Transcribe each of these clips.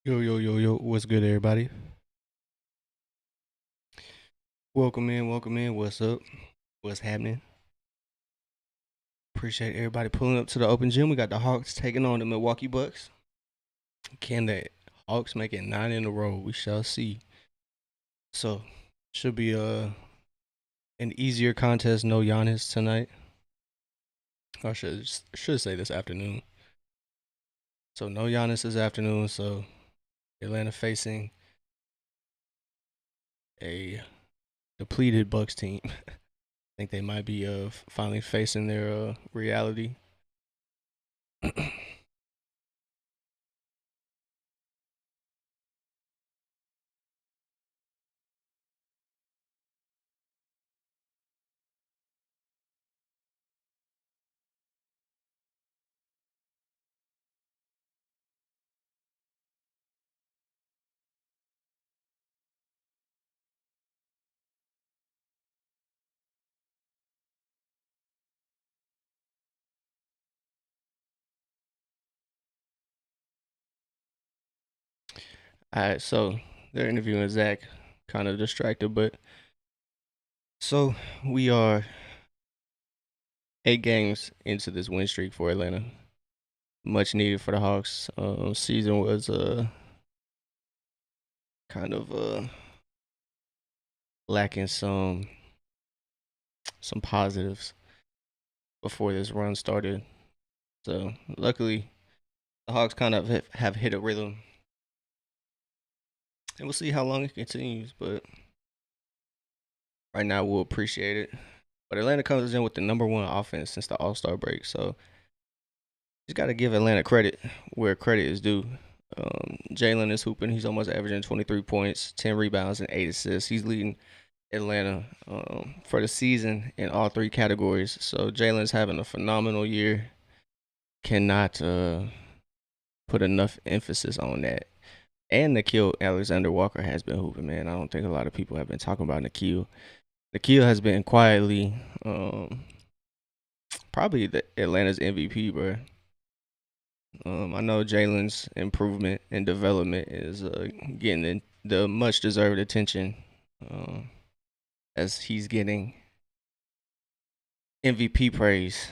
Yo, yo, yo, yo, what's good, everybody? Welcome in. What's up? What's happening? Appreciate everybody pulling up to the open gym. We got the Hawks taking on the Milwaukee Bucks. Can the Hawks make it 9 in a row? We shall see. So, should be an easier contest. No Giannis tonight. I should say this afternoon. So, no Giannis this afternoon. So, Atlanta facing a depleted Bucks team. I think they might be finally facing their reality. All right, so they're interviewing Zach, kind of distracted, but so we are 8 games into this win streak for Atlanta. Much needed for the Hawks. Season was kind of lacking some positives before this run started. So luckily, the Hawks kind of have hit a rhythm, and we'll see how long it continues. But right now, we'll appreciate it. But Atlanta comes in with the number one offense since the All Star break, so just got to give Atlanta credit where credit is due. Jalen is hooping. He's almost averaging 23 points, 10 rebounds, and 8 assists. He's leading Atlanta for the season in all three categories. So Jalen's having a phenomenal year. Cannot put enough emphasis on that. And Nikhil Alexander Walker has been hooping, man. I don't think a lot of people have been talking about Nikhil. Nikhil has been quietly probably the Atlanta's MVP, bro. I know Jalen's improvement and development is getting the much deserved attention as he's getting MVP praise.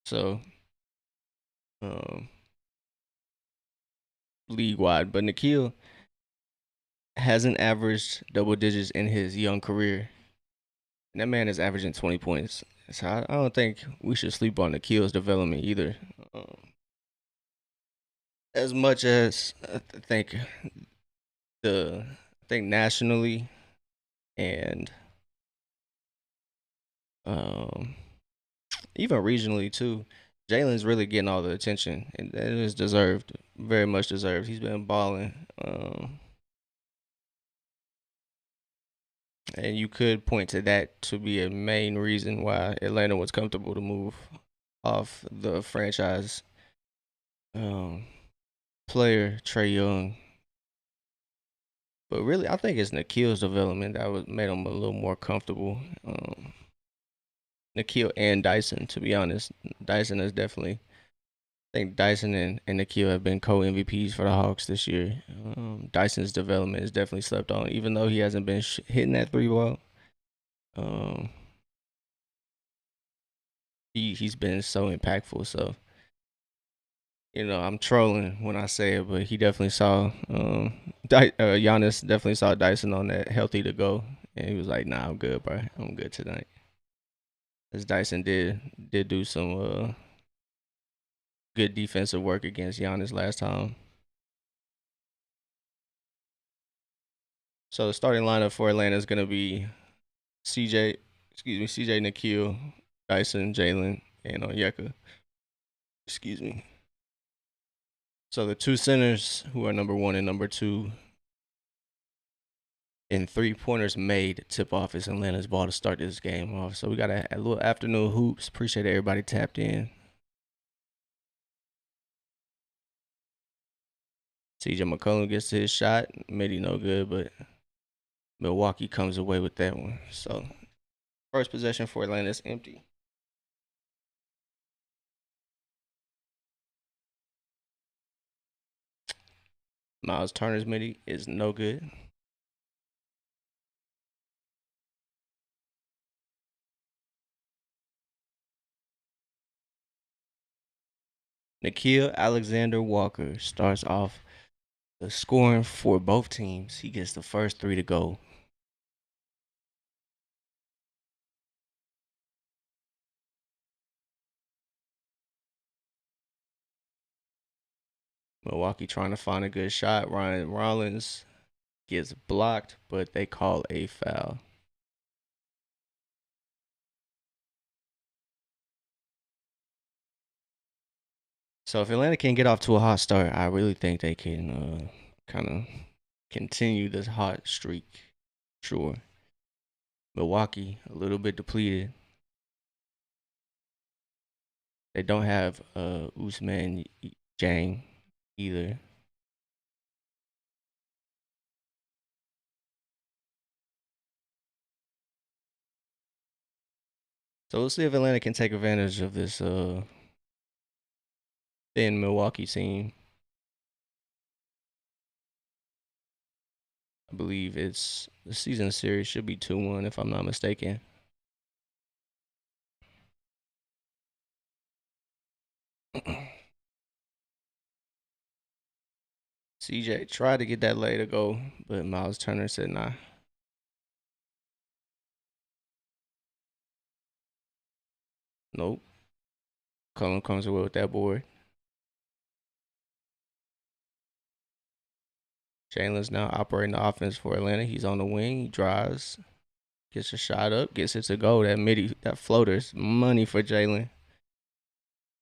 So, um, league wide, but Nikhil hasn't averaged double digits in his young career. And that man is averaging 20 points. So I don't think we should sleep on Nikhil's development either. As much as I think nationally and um, even regionally too, Jalen's really getting all the attention, and that is deserved, very much deserved. He's been balling, and you could point to that to be a main reason why Atlanta was comfortable to move off the franchise um, player Trey Young. But really, I think it's Nikhil's development that was made him a little more comfortable. Nikhil and Dyson, to be honest, Dyson is definitely. I think Dyson and Nikhil have been co MVPs for the Hawks this year. Dyson's development is definitely slept on, even though he hasn't been hitting that three ball. Um, he's been so impactful. So I'm trolling when I say it, but he definitely saw Giannis definitely saw Dyson on that healthy to go, and he was like, "Nah, I'm good, bro. I'm good tonight." As Dyson did do some good defensive work against Giannis last time. So the starting lineup for Atlanta is gonna be CJ, CJ Nikhil, Dyson, Jalen, and Onyeka. Excuse me. So the two centers who are number one and number two in 3 pointers made tip off is Atlanta's ball to start this game off. So we got a little afternoon hoops. Appreciate everybody tapped in. CJ McCollum gets his shot. Made no good, but Milwaukee comes away with that one. So first possession for Atlanta is empty. Miles Turner's midi is no good. Nikhil Alexander Walker starts off the scoring for both teams. He gets the first three to go. Milwaukee trying to find a good shot. Ryan Rollins gets blocked, but they call a foul. So if Atlanta can get off to a hot start, I really think they can kind of continue this hot streak. Sure. Milwaukee, a little bit depleted. They don't have Usman Jang either. So we'll see if Atlanta can take advantage of this thin Milwaukee team. I believe it's the season series should be 2-1 if I'm not mistaken. CJ tried to get that lay to go, but Miles Turner said nah. Nope. Cullen comes away with that board. Jalen's now operating the offense for Atlanta. He's on the wing. He drives, gets a shot up, gets it to go. That midi, that floater's money for Jalen.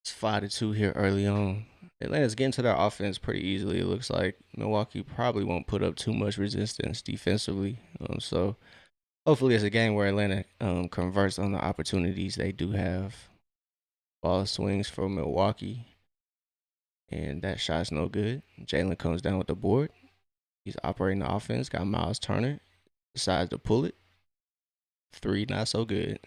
It's 5-2 here early on. Atlanta's getting to their offense pretty easily. It looks like Milwaukee probably won't put up too much resistance defensively. So hopefully it's a game where Atlanta converts on the opportunities they do have. Ball swings for Milwaukee, and that shot's no good. Jalen comes down with the board. He's operating the offense. Got Miles Turner. Decides to pull it. Three, not so good.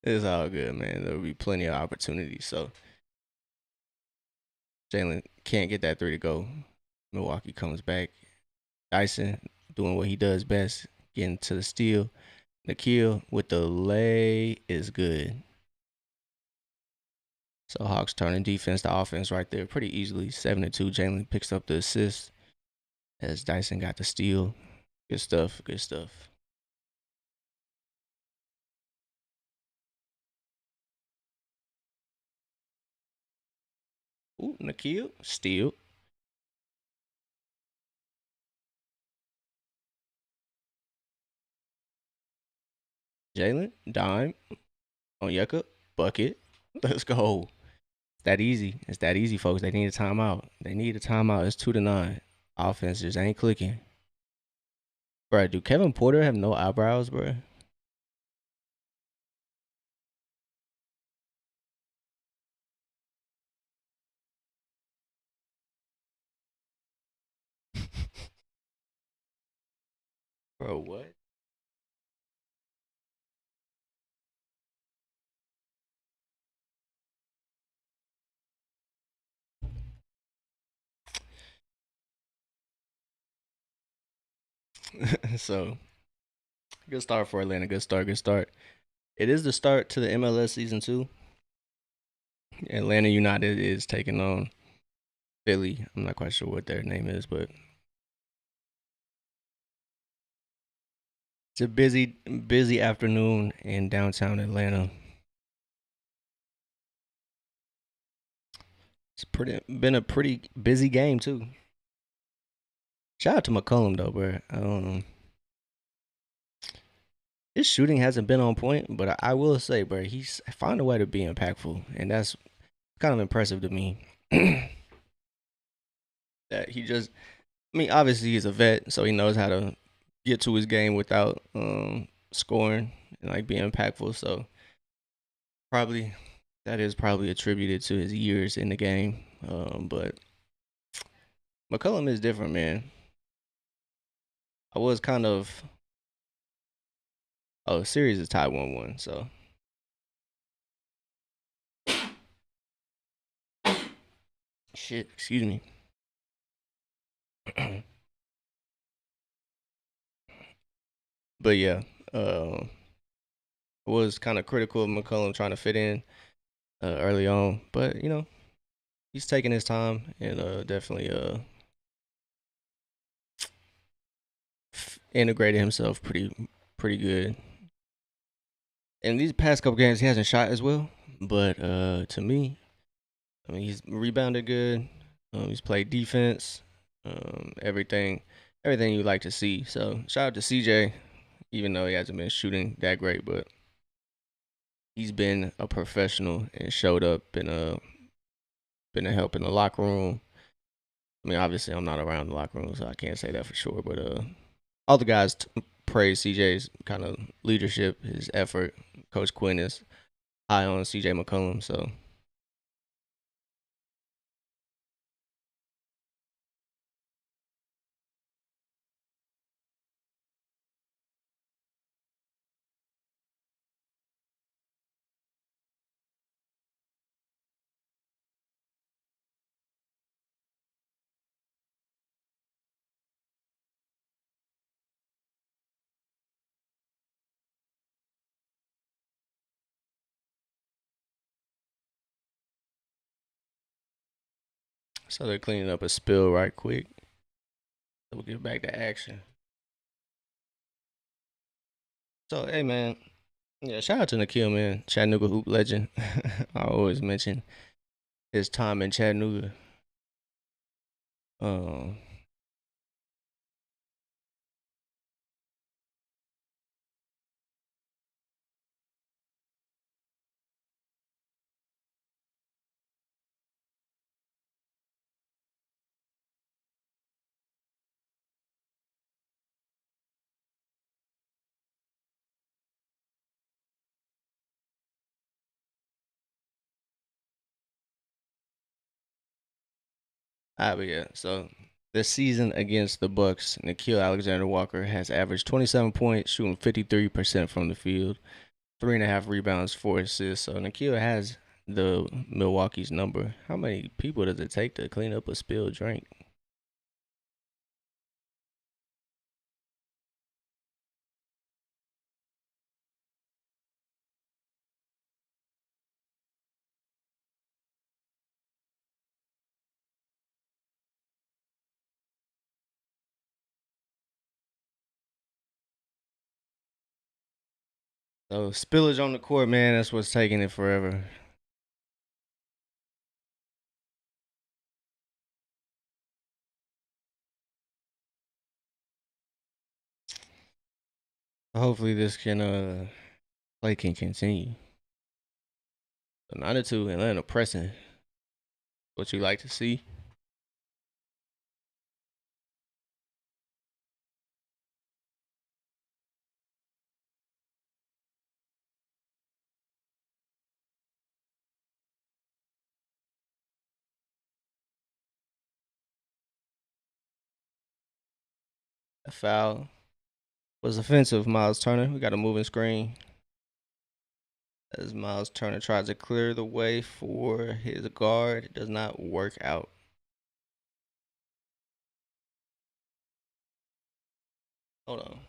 It's all good, man. There'll be plenty of opportunities. So Jalen can't get that three to go. Milwaukee comes back. Dyson doing what he does best, getting to the steal. Nikhil with the lay is good. So Hawks turning defense to offense right there pretty easily. 7-2. Jalen picks up the assist as Dyson got the steal. Good stuff. Good stuff. Ooh, Nikhil, steal. Jalen, dime. Onyeka, bucket. Let's go. It's that easy. It's that easy, folks. They need a timeout. They need a timeout. It's 2-9. Offense just ain't clicking. Bro, do Kevin Porter have no eyebrows, bro? Bro, what? So, good start for Atlanta. Good start. Good start. It is the start to the MLS season 2. Atlanta United is taking on Philly. I'm not quite sure what their name is, but it's a busy afternoon in downtown Atlanta. Been a pretty busy game too. Shout out to McCollum though, bro. His shooting hasn't been on point, but I will say, bro, he's found a way to be impactful, and that's kind of impressive to me. That he just, I mean, obviously he's a vet, so he knows how to get to his game without scoring and like being impactful. So probably that is probably attributed to his years in the game. But McCollum is different, man. I was kind of series is tied 1-1, so Shit, excuse me. But yeah, uh, was kind of critical of McCollum trying to fit in early on, but he's taking his time and definitely integrated himself pretty good. In these past couple games, he hasn't shot as well, but to me, I mean, he's rebounded good. He's played defense, everything, everything you like to see. So shout out to CJ, even though he hasn't been shooting that great, but he's been a professional and showed up and been a help in the locker room. I mean, obviously, I'm not around the locker room, so I can't say that for sure. But all the guys praise CJ's kind of leadership, his effort. Coach Quinn is high on CJ McCollum, so they're cleaning up a spill right quick. So we'll get back to action. So hey man, yeah, shout out to Nikhil, man, Chattanooga hoop legend. I always mention his time in Chattanooga. Um, but yeah, so this season against the Bucks, Nikhil Alexander Walker has averaged 27 points, shooting 53% from the field, 3.5 rebounds, 4 assists. So Nikhil has the Milwaukee's number. How many people does it take to clean up a spilled drink? So spillage on the court, man, that's what's taking it forever. Hopefully this play can continue. So 9-2, Atlanta pressing. What you like to see? A foul was offensive, Miles Turner. We got a moving screen as Miles Turner tries to clear the way for his guard. It does not work out. Hold on.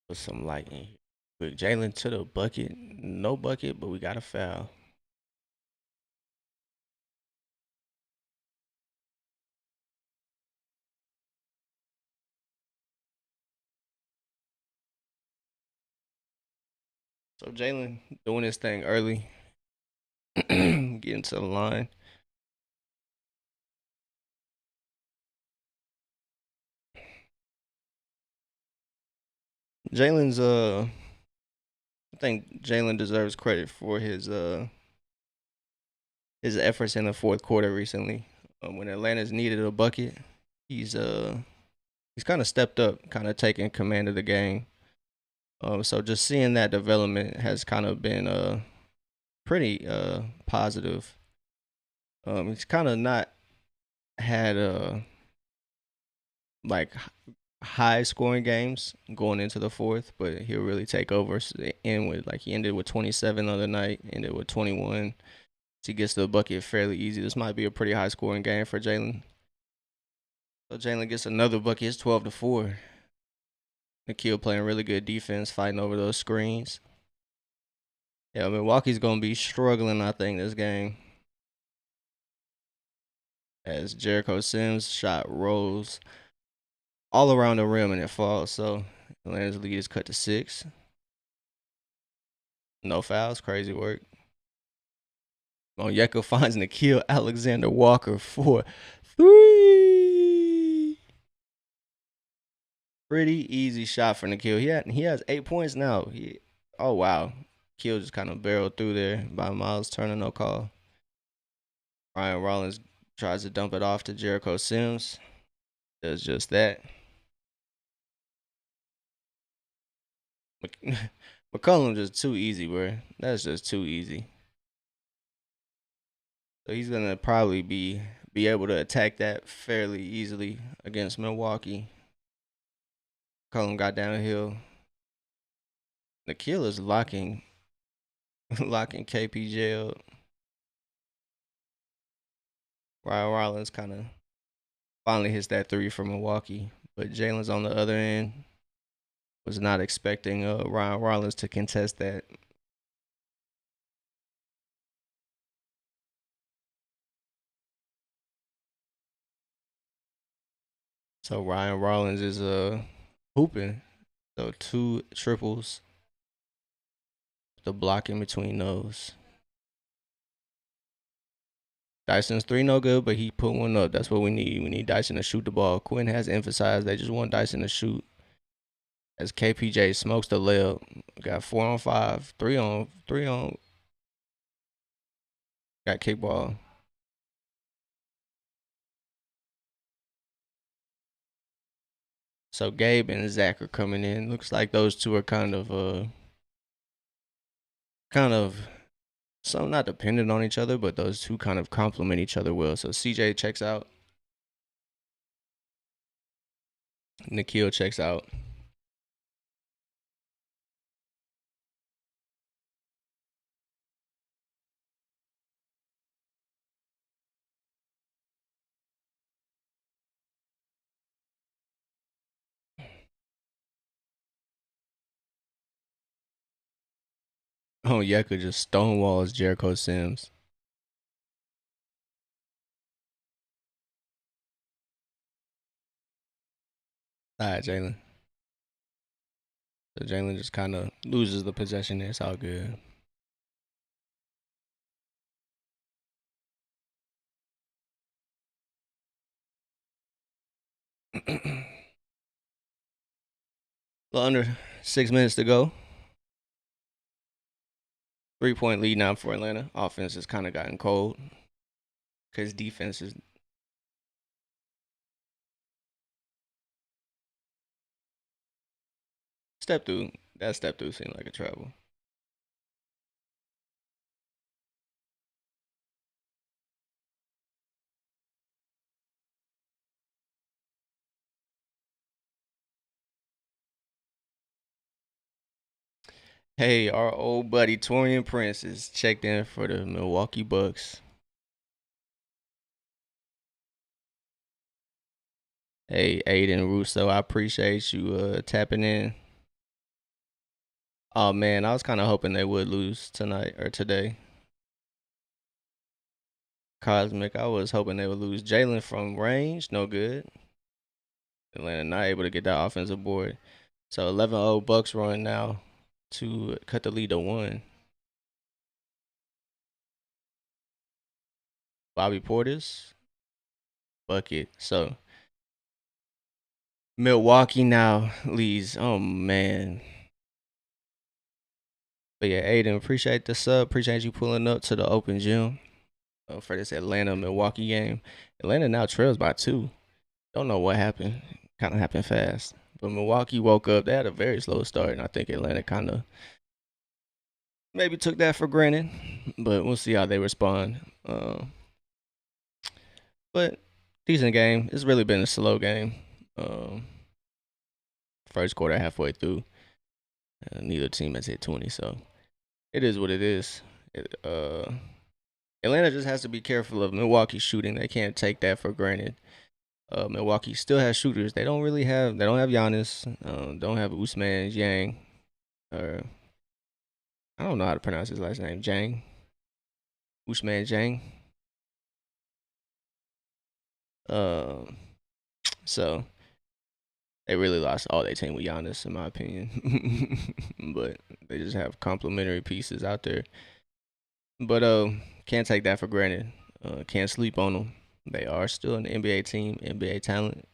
Put some light in here. Quick, Jalen to the bucket. No bucket, but we got a foul. So Jalen doing his thing early. Getting to the line. Jalen's I think Jalen deserves credit for his efforts in the fourth quarter recently. When Atlanta's needed a bucket, he's he's kind of stepped up, kind of taking command of the game. So just seeing that development has kind of been pretty positive. He's kind of not had like high scoring games going into the fourth, but he'll really take over. End with like he ended with 27 the other night, ended with 21. So he gets to the bucket fairly easy. This might be a pretty high scoring game for Jalen. So Jalen gets another bucket. It's 12-4. Nikhil playing really good defense, fighting over those screens. Yeah, Milwaukee's gonna be struggling, I think, this game. As Jericho Sims shot rolls all around the rim and it falls. So Atlanta's lead is cut to 6. No fouls, crazy work. Onyeka finds Nikhil Alexander Walker for 3. Pretty easy shot for Nikhil. He has 8 points now. Oh wow. Nikhil just kind of barreled through there by Miles Turner, no call. Ryan Rollins tries to dump it off to Jericho Sims. Does just that. McCollum just too easy, bro. That's just too easy. So he's gonna probably be able to attack that fairly easily against Milwaukee. McCollum got downhill. Nikhil is locking KPJ up. Ryan Rollins kind of finally hits that 3 from Milwaukee, but Jalen's on the other end. Was not expecting Ryan Rollins to contest that. So Ryan Rollins is hooping. So 2 triples. The block in between those. Dyson's 3 no good, but he put one up. That's what we need. We need Dyson to shoot the ball. Quinn has emphasized they just want Dyson to shoot. As KPJ smokes the layup. Got 4 on 5. 3 on. Got kickball. So Gabe and Zach are coming in. Looks like those two are kind of some not dependent on each other, but those two kind of complement each other well. So CJ checks out. Nikhil checks out. Oh, Yeka just stonewalls Jericho Sims. All right, Jalen. So Jalen just kind of loses the possession there. It's all good. Well, under 6 minutes to go. 3-point lead now for Atlanta. Offense has kind of gotten cold because defense is. Step through. That step through seemed like a travel. Hey, our old buddy Torian Prince is checked in for the Milwaukee Bucks. Hey, Aiden Russo, I appreciate you tapping in. Oh man, I was kind of hoping they would lose tonight or today. Cosmic, I was hoping they would lose. Jalen from range, no good. Atlanta not able to get that offensive board. So 11-0 Bucks run now to cut the lead to 1. Bobby Portis, bucket. So Milwaukee now leads. Oh man. But yeah, Aiden, appreciate the sub. Appreciate you pulling up to the open gym for this Atlanta Milwaukee game. Atlanta now trails by 2. Don't know what happened. Kind of happened fast. But Milwaukee woke up. They had a very slow start, and I think Atlanta kind of maybe took that for granted. But we'll see how they respond. But decent game. It's really been a slow game. first quarter halfway through. Neither team has hit 20, so it is what it is. Atlanta just has to be careful of Milwaukee shooting. They can't take that for granted. Milwaukee still has shooters. They don't have Giannis. Don't have Usman Yang. Or I don't know how to pronounce his last name. Jang. Usman Jang. So they really lost all their team with Giannis, in my opinion. But they just have complementary pieces out there. But can't take that for granted. Can't sleep on them. They are still an NBA team, NBA talent.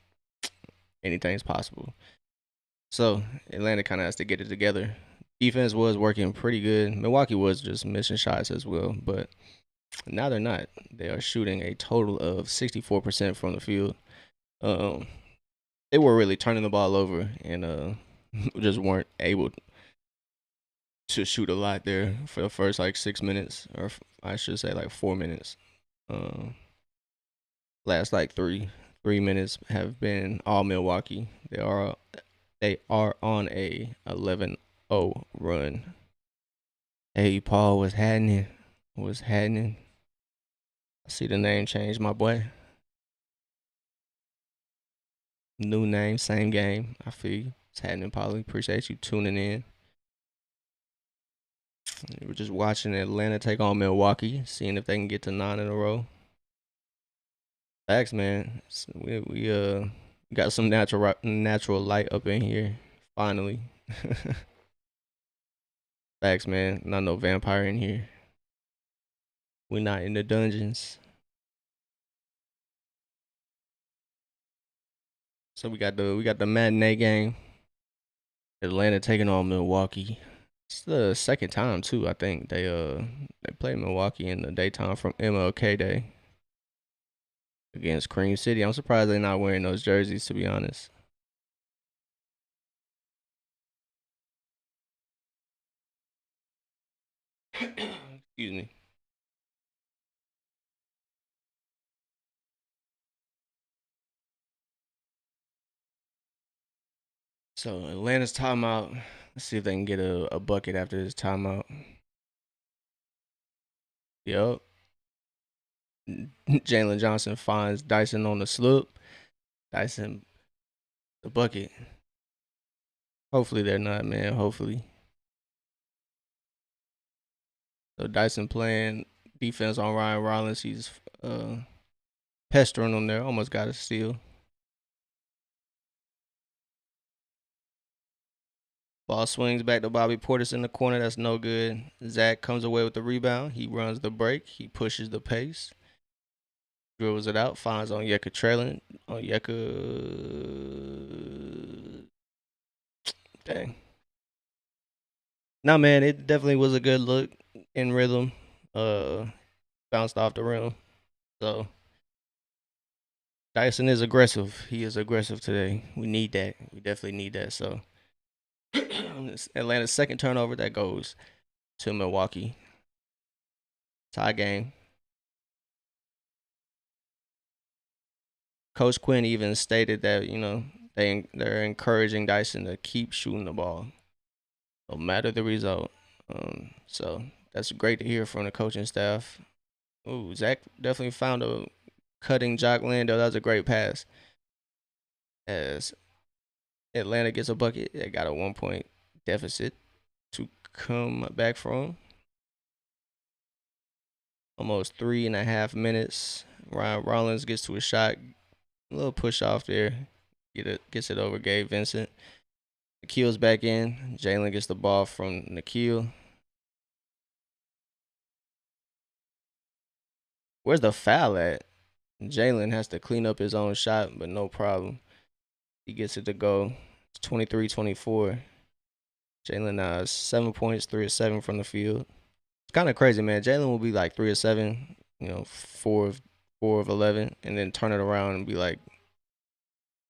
Anything's possible. So Atlanta kind of has to get it together. Defense was working pretty good. Milwaukee was just missing shots as well, but now they're not. They are shooting a total of 64% from the field. They were really turning the ball over and just weren't able to shoot a lot there for the first like 6 minutes, or I should say like 4 minutes. Last like three minutes have been all Milwaukee. They are on a 11-0 run. Hey Paul, what's happening? What's happening? I see the name change, my boy. New name, same game. I feel you. It's happening, Paulie. Appreciate you tuning in. We're just watching Atlanta take on Milwaukee, seeing if they can get to 9 in a row. Facts, man. We got some natural light up in here. Finally. Facts, man. Not no vampire in here. We're not in the dungeons. So we got the matinee game. Atlanta taking on Milwaukee. It's the second time too, I think. They played Milwaukee in the daytime from MLK Day against Cream City. I'm surprised they're not wearing those jerseys, to be honest. Excuse me. So Atlanta's timeout. Let's see if they can get a bucket after this timeout. Yup. Jalen Johnson finds Dyson on the slip. Dyson, the bucket. Hopefully they're not, man. Hopefully. So Dyson playing defense on Ryan Rollins. He's pestering him there. Almost got a steal. Ball swings back to Bobby Portis in the corner. That's no good. Zach comes away with the rebound. He runs the break. He pushes the pace. Dribbles it out. Finds on Yeka trailing. On Yeka. Dang. Nah, man, it definitely was a good look in rhythm. Bounced off the rim. So Dyson is aggressive. He is aggressive today. We need that. We definitely need that. So Atlanta's second turnover that goes to Milwaukee. Tie game. Coach Quinn even stated that they're encouraging Dyson to keep shooting the ball, no matter the result. So that's great to hear from the coaching staff. Ooh, Zach definitely found a cutting Jock Landale. That was a great pass. As Atlanta gets a bucket, they got a 1-point deficit to come back from. Almost 3.5 minutes. Ryan Rollins gets to a shot. A little push off there. Gets it over Gabe Vincent. Nikhil's back in. Jalen gets the ball from Nikhil. Where's the foul at? Jalen has to clean up his own shot, but no problem. He gets it to go. It's 23-24. Jalen now has 7 points, 3 of 7 from the field. It's kind of crazy, man. Jalen will be like 3 of 7, 4 of 11, and then turn it around and be like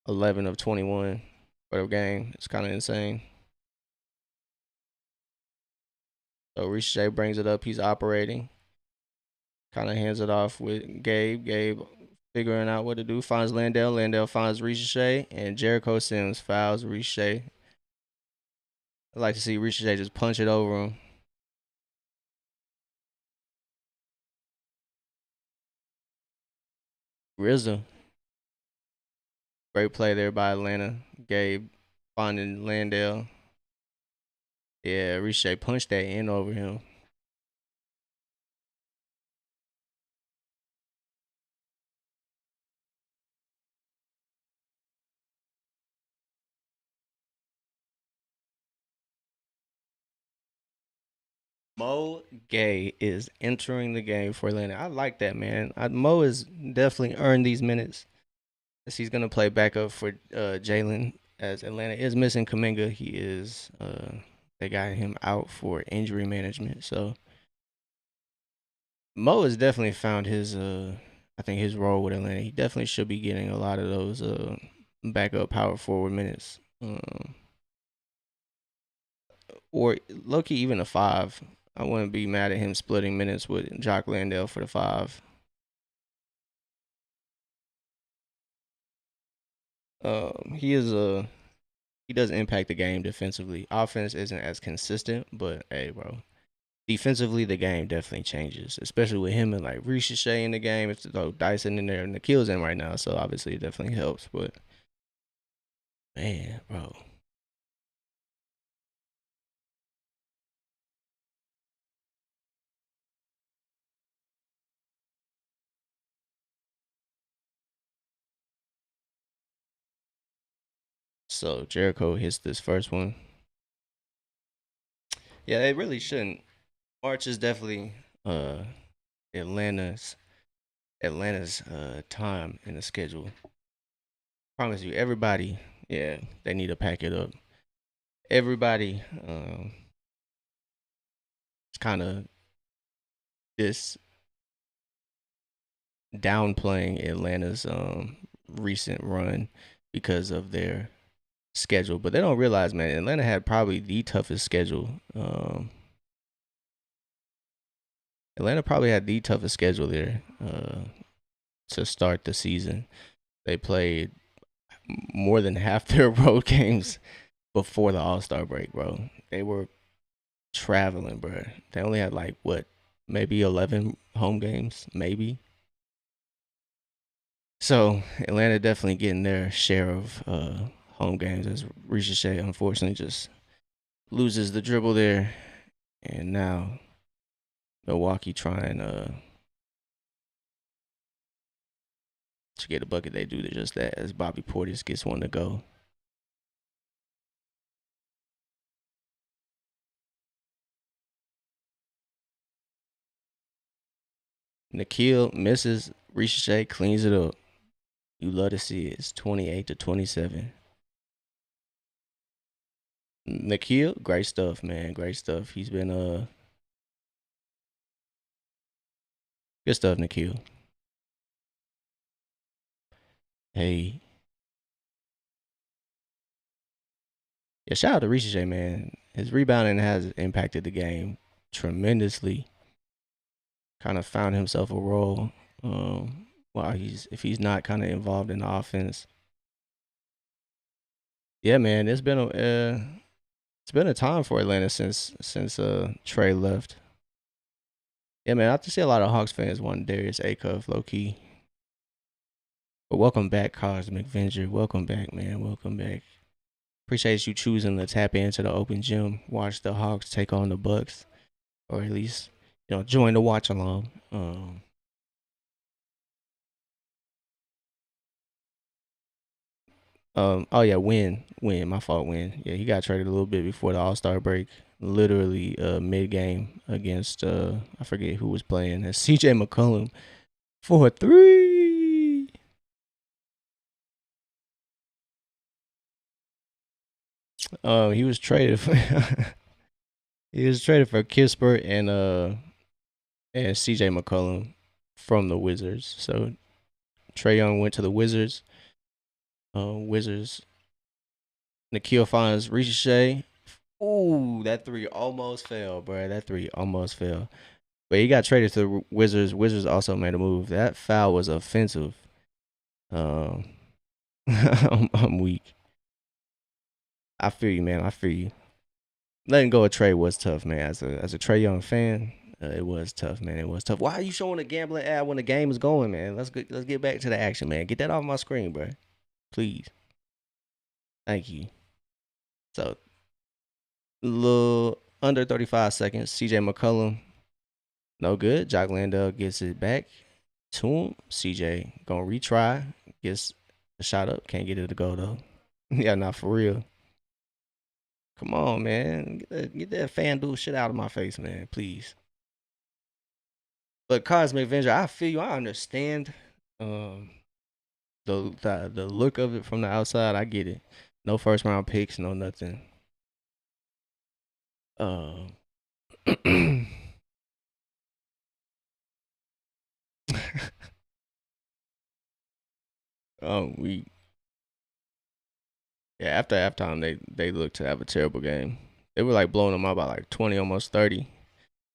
11 of 21 for the game. It's kind of insane. So Riche brings it up. He's operating. Kind of hands it off with Gabe. Gabe figuring out what to do. Finds Landale. Landale finds Riche. And Jericho Sims fouls Riche. I like to see Ricochet just punch it over him. RZA, great play there by Atlanta. Gabe finding Landale. Yeah, Ricochet punched that in over him. Mo Gay is entering the game for Atlanta. I like that, man. Mo has definitely earned these minutes as he's gonna play backup for Jalen. As Atlanta is missing Kaminga, he is they got him out for injury management. So Mo has definitely found his I think his role with Atlanta. He definitely should be getting a lot of those backup power forward minutes. Or Loki even a five. I wouldn't be mad at him splitting minutes with Jock Landale for the five. He is a he does impact the game defensively. Offense isn't as consistent, but hey, bro, defensively the game definitely changes, especially with him and like Ricochet in the game. It's Dyson in there and the kills in right now, so obviously it definitely helps. But man, bro, so Jericho hits this first one. Yeah, they really shouldn't. March is definitely uh Atlanta's time in the schedule. Promise you, everybody, yeah, they need to pack it up. Everybody, it's kind of this downplaying Atlanta's recent run because of their schedule, but they don't realize, man, Atlanta had probably the toughest schedule. Atlanta probably had the toughest schedule there to start the season. They played more than half their road games before the All Star break, bro. They were traveling, bro. They only had like what, maybe 11 home games, maybe. So Atlanta definitely getting their share of home games as Ricochet unfortunately just loses the dribble there, and now Milwaukee trying to get a bucket. They do just that as Bobby Portis gets one to go. Nikhil misses. Ricochet cleans it up. You love to see it. It's 28-27. Nikhil, great stuff, man. Great stuff. He's been good stuff, Nikhil. Hey. Yeah, shout out to Ricochet, man. His rebounding has impacted the game tremendously. Kind of found himself a role while if he's not kind of involved in the offense. Yeah, man, it's been a time for Atlanta since Trey left. Yeah, man, I have to see a lot of Hawks fans want Darius Acuff, low key. But welcome back, Cosmic Venger. Welcome back, man. Welcome back. Appreciate you choosing to tap into the open gym, watch the Hawks take on the Bucks, or at least join the watch along. Oh yeah, win. My fault, win. Yeah, he got traded a little bit before the All Star break. Literally, mid game against I forget who was playing. That's CJ McCollum for a three. He was traded for he was traded for Kisper and CJ McCollum from the Wizards. So Trae Young went to the Wizards. Wizards. Nikhil finds Ricochet. Ooh, that three almost fell, bro. That three almost fell. But he got traded to the Wizards. Wizards also made a move. That foul was offensive. Um, I'm weak. I feel you, man. I feel you. letting go of Trey was tough, man. As a Trey Young fan, it was tough, man. It was tough. Why are you showing a gambling ad when the game is going, man? Let's get back to the action, man. Get that off my screen, bro. Please. Thank you. So, little under 35 seconds. CJ McCollum, no good. Jock Landale gets it back to him. CJ gonna retry. Gets a shot up. Can't get it to go though. Yeah, not for real. Come on, man. Get that FanDuel shit out of my face, man. Please. But Cosmic Avenger, I feel you. I understand um the look of it from the outside. I get it. No first round picks, no nothing. Um we yeah, after halftime they looked to have a terrible game. They were like blowing them out by like 20, almost 30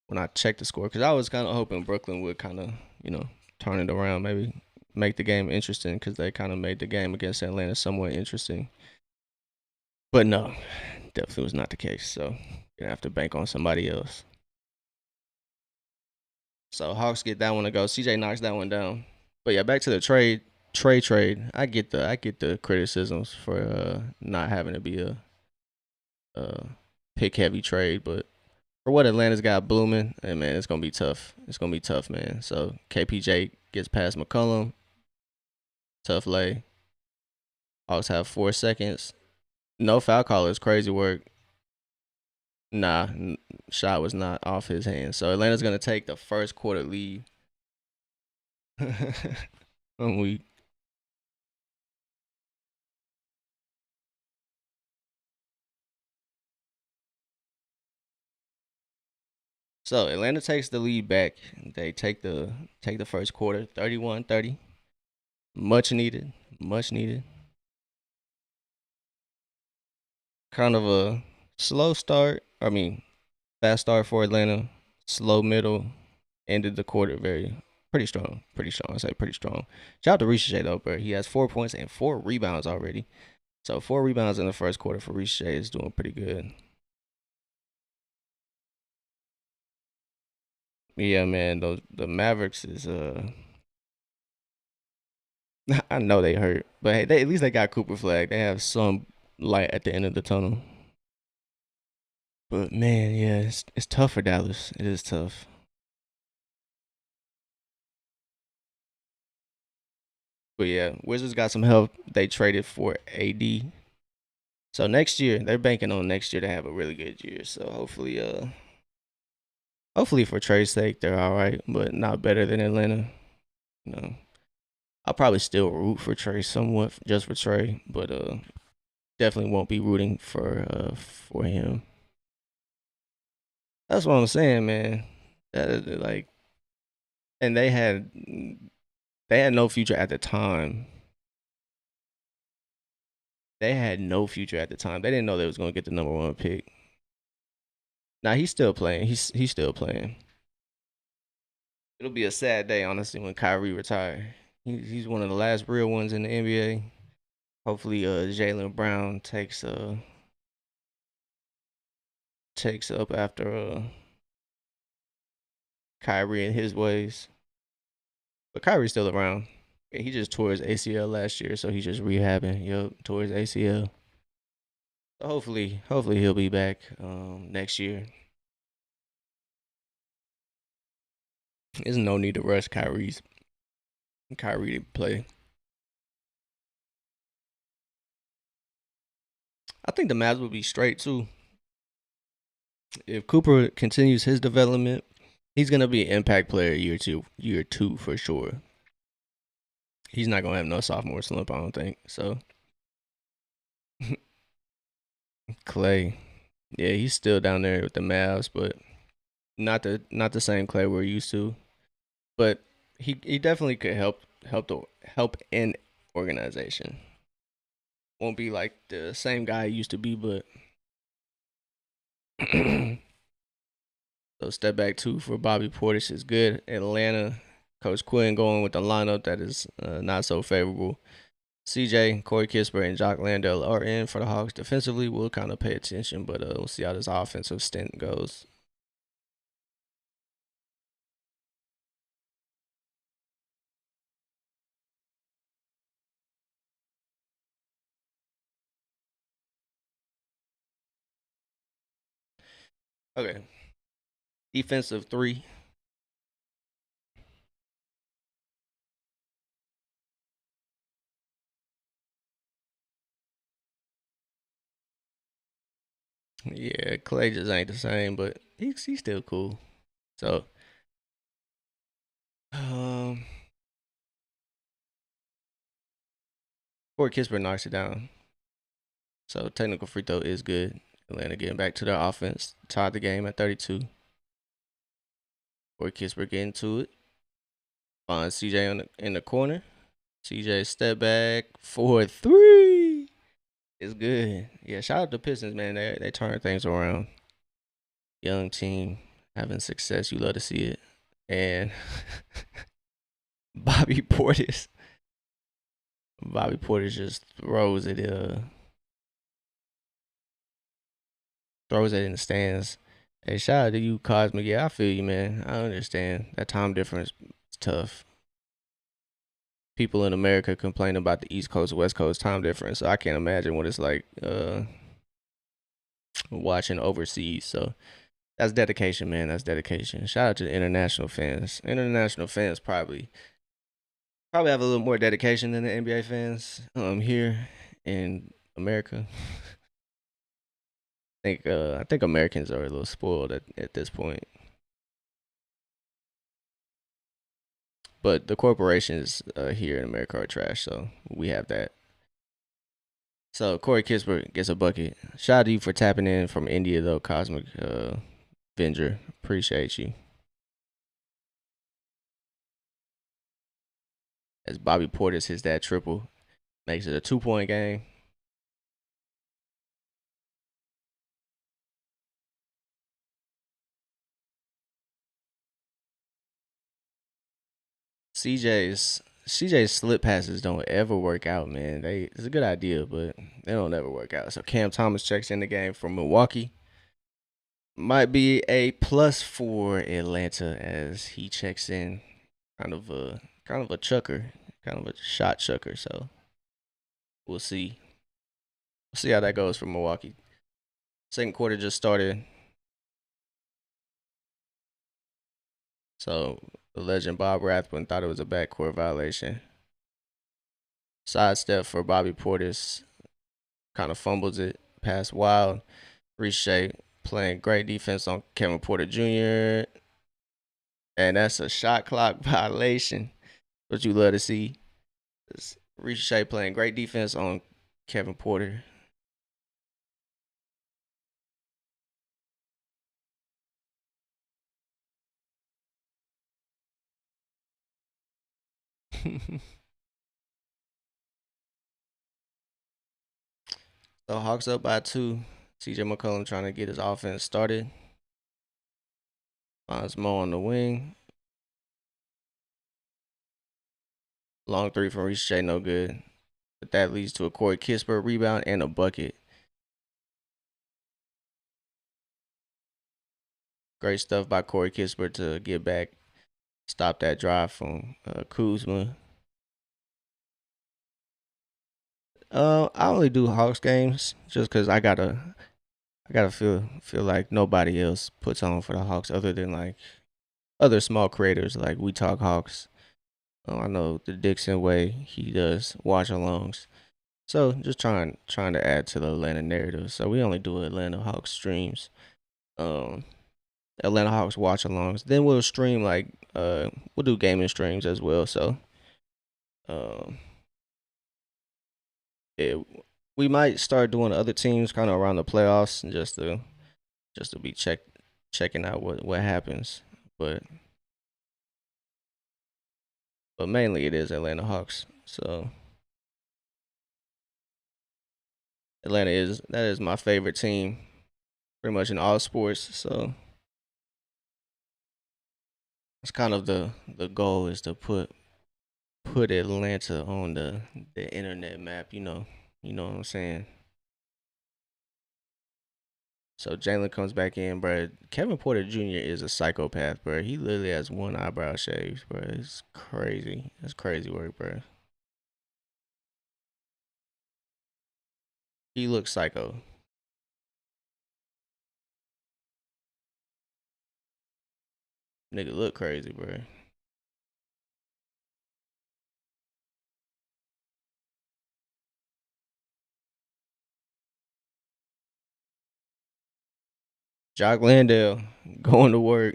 when I checked the score, because I was kind of hoping Brooklyn would kind of, turn it around, maybe make the game interesting, because they kind of made the game against Atlanta somewhat interesting. But no, definitely was not the case. So gonna have to bank on somebody else. So Hawks get that one to go. CJ knocks that one down. But yeah, back to the trade. I get the criticisms for not having to be a pick heavy trade, but for what Atlanta's got blooming, hey man, it's gonna be tough. It's gonna be tough, man. So KPJ gets past McCollum. Tough lay. Hawks have 4 seconds. No foul call is crazy work. Nah, shot was not off his hands. So Atlanta's gonna take the first quarter lead. We So Atlanta takes the lead back. They take the first quarter, 31-30. Much needed. Much needed. Kind of a slow start. I mean, fast start for Atlanta. Slow middle. Ended the quarter very pretty strong. Pretty strong. I say pretty strong. Shout out to Ricochet though, bro. He has 4 points and 4 rebounds already. So 4 rebounds in the first quarter for Ricochet is doing pretty good. Yeah, man. The Mavericks is I know they hurt, but hey, at least they got Cooper Flag. They have some light at the end of the tunnel. But man, yeah, it's tough for Dallas. It is tough. But yeah, Wizards got some help. They traded for AD. So next year, they're banking on next year to have a really good year. So hopefully for Trey's sake, they're all right, but not better than Atlanta. You know, I'll probably still root for Trey somewhat, just for Trey, but definitely won't be rooting for him. That's what I'm saying, man. Like, and they had no future at the time. They had no future at the time. They didn't know they was gonna get the number one pick. Now he's still playing. He's still playing. It'll be a sad day, honestly, when Kyrie retire. He's one of the last real ones in the NBA. Hopefully, Jaylen Brown takes up after Kyrie and his ways. But Kyrie's still around. Yeah, he just tore his ACL last year, so he's just rehabbing. Yup, tore his ACL. So hopefully he'll be back next year. There's no need to rush Kyrie to play. I think the Mavs will be straight too. If Cooper continues his development, he's gonna be an impact player year two for sure. He's not gonna have no sophomore slump, I don't think. So Clay, yeah, he's still down there with the Mavs, but not the same Clay we're used to. But he definitely could help in organization. Won't be like the same guy he used to be, but so step back two for Bobby Portis is good. Atlanta, Coach Quinn going with the lineup that is not so favorable. CJ, Corey Kispert, and Jock Landale are in for the Hawks. Defensively, we'll kind of pay attention, but we'll see how this offensive stint goes. Okay. Defensive three. Yeah, Clay just ain't the same, but he's still cool. So, um, Corey Kispert knocks it down. So technical free throw is good. Atlanta getting back to their offense. Tied the game at 32. Corey Kispert getting to it. Finds CJ in the corner. CJ step back for three. It's good. Yeah, shout out to Pistons, man. They turn things around. Young team having success. You love to see it. And Bobby Portis. Bobby Portis just throws it in the stands. Hey, shout out to you, Cosmic. Yeah, I feel you, man. I understand that time difference is tough. People in America complain about the East Coast West Coast time difference, so I can't imagine what it's like watching overseas. So that's dedication, man. That's dedication. Shout out to the international fans. International fans probably have a little more dedication than the NBA fans here in America. I think Americans are a little spoiled at this point. But the corporations here in America are trash, so we have that. So Corey Kispert gets a bucket. Shout out to you for tapping in from India, though, Cosmic Venger. Appreciate you. As Bobby Portis hits that triple, makes it a 2-point game. CJ's slip passes don't ever work out, man. It's a good idea, but they don't ever work out. So Cam Thomas checks in the game from Milwaukee. Might be a plus for Atlanta as he checks in, kind of a chucker, kind of a shot chucker. So we'll see. We'll see how that goes for Milwaukee. Second quarter just started. So the legend Bob Rathbun thought it was a backcourt violation. Sidestep for Bobby Portis. Kind of fumbles it past Wild. Riche playing great defense on Kevin Porter Jr. And that's a shot clock violation. What you love to see. Riche playing great defense on Kevin Porter. So Hawks up by 2. CJ McCollum trying to get his offense started. Finds Mo on the wing. Long three from Riche, no good. But that leads to a Corey Kispert rebound and a bucket. Great stuff by Corey Kispert to get back, stop that drive from Kuzma. I only do Hawks games just because I gotta feel like nobody else puts on for the Hawks other than like other small creators like We Talk Hawks. I know the Dixon way he does watch alongs. So just trying to add to the Atlanta narrative. So we only do Atlanta Hawks streams. Um Atlanta Hawks watch alongs. Then we'll stream like we'll do gaming streams as well. So um yeah, we might start doing other teams kind of around the playoffs just to be checking out what happens. But mainly it is Atlanta Hawks. So that is my favorite team, pretty much in all sports. So it's kind of the goal is to put put Atlanta on the internet map. You know what I'm saying. So Jalen comes back in, bro. Kevin Porter Jr. is a psychopath, bro. He literally has one eyebrow shaved, bro. It's crazy. That's crazy work, bro. He looks psycho. Nigga look crazy, bro. Jock Landale going to work.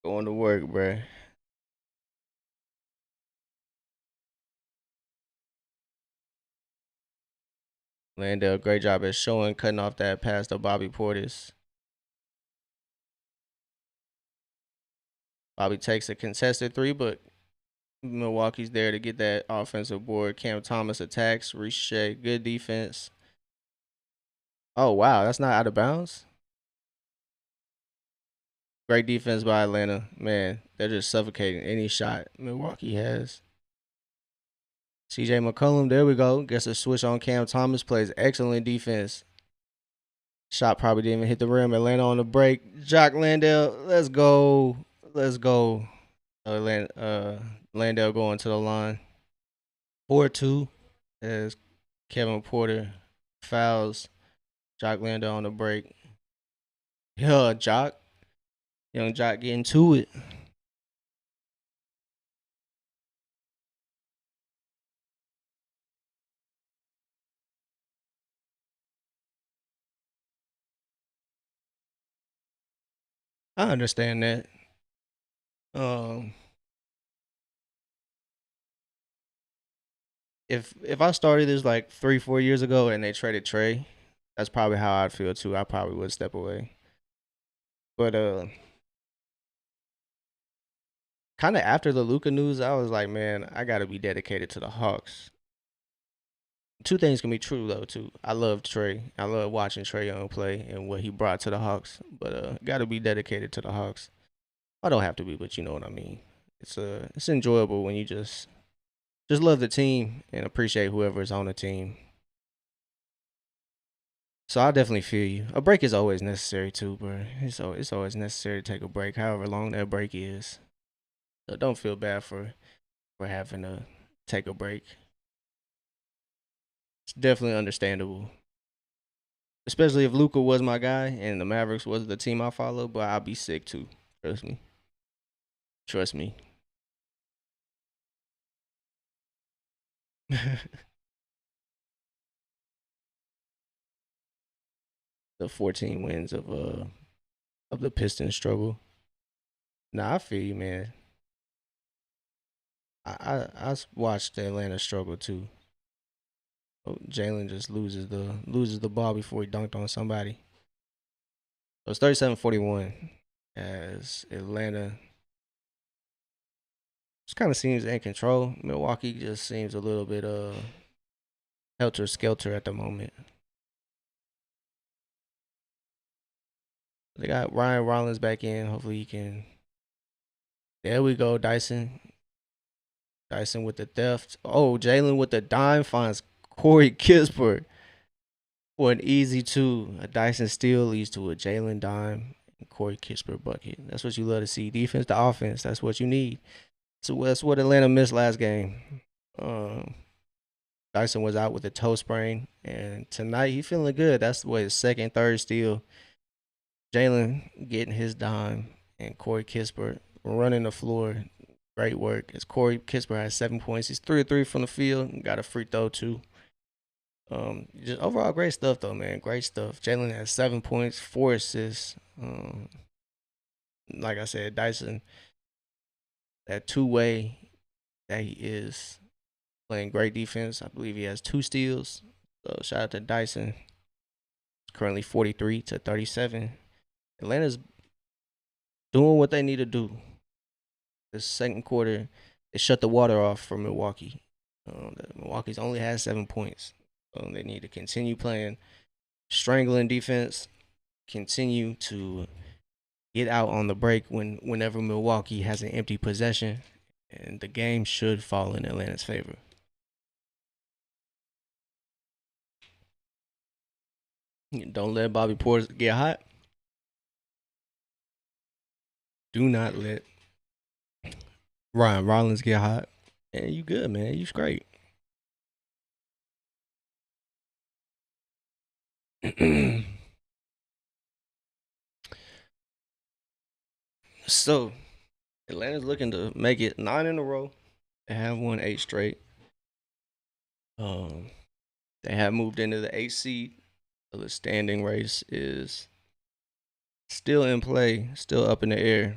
Going to work, bro. Landale, great job at showing, cutting off that pass to Bobby Portis. Bobby takes a contested three, but Milwaukee's there to get that offensive board. Cam Thomas attacks. Ricochet, good defense. Oh, wow. That's not out of bounds. Great defense by Atlanta. Man, they're just suffocating any shot Milwaukee has. CJ McCollum, there we go. Gets a switch on Cam Thomas. Plays excellent defense. Shot probably didn't even hit the rim. Atlanta on the break. Jock Landale, let's go. Let's go. Landale going to the line. 4-2 as Kevin Porter fouls Jock Landale on the break. Yeah, Jock. Young Jock getting to it. I understand that. Um, if I started this like 3-4 years ago and they traded Trey, that's probably how I'd feel too. I probably would step away. But kind of after the Luka news, I was like, man, I gotta be dedicated to the Hawks. Two things can be true though too. I love Trey. I love watching Trey Young play and what he brought to the Hawks. But gotta be dedicated to the Hawks. I don't have to be, but you know what I mean. It's enjoyable when you just love the team and appreciate whoever's on the team. So I definitely feel you. A break is always necessary too, bro. It's always necessary to take a break, however long that break is. So don't feel bad for having to take a break. It's definitely understandable. Especially if Luka was my guy and the Mavericks was the team I follow, but I'd be sick too. Trust me. Trust me. The 14 wins of the Pistons struggle. Nah, I feel you, man. I watched the Atlanta struggle too. Oh, Jalen just loses the ball before he dunked on somebody. So it's 37-41 as Atlanta just kind of seems in control. Milwaukee just seems a little bit helter skelter at the moment. They got Ryan Rollins back in. Hopefully he can. There we go, Dyson. Dyson with the theft. Oh, Jalen with the dime finds Corey Kispert for an easy two. A Dyson steal leads to a Jalen dime and Corey Kispert bucket. That's what you love to see. Defense to offense. That's what you need. So that's what Atlanta missed last game. Dyson was out with a toe sprain, and tonight he feeling good. That's the way his second, third steal. Jalen getting his dime, and Corey Kispert running the floor. Great work. As Corey Kispert has 7 points. He's 3-3 from the field. Got a free throw too. Just overall great stuff though, man. Great stuff. Jalen has 7 points, 4 assists. Like I said, Dyson, that two-way that he is playing great defense. I believe he has 2 steals. So shout out to Dyson. Currently 43-37. Atlanta's doing what they need to do. This second quarter, they shut the water off for Milwaukee. Milwaukee's only has 7 points. So they need to continue playing strangling defense, continue to get out on the break whenever Milwaukee has an empty possession, and the game should fall in Atlanta's favor. Don't let Bobby Portis get hot. Do not let Ryan Rollins get hot. And you good, man. You straight. So Atlanta's looking to make it 9 in a row. They have won 8 straight. They have moved into the 8th seed. So the standing race is still in play, still up in the air.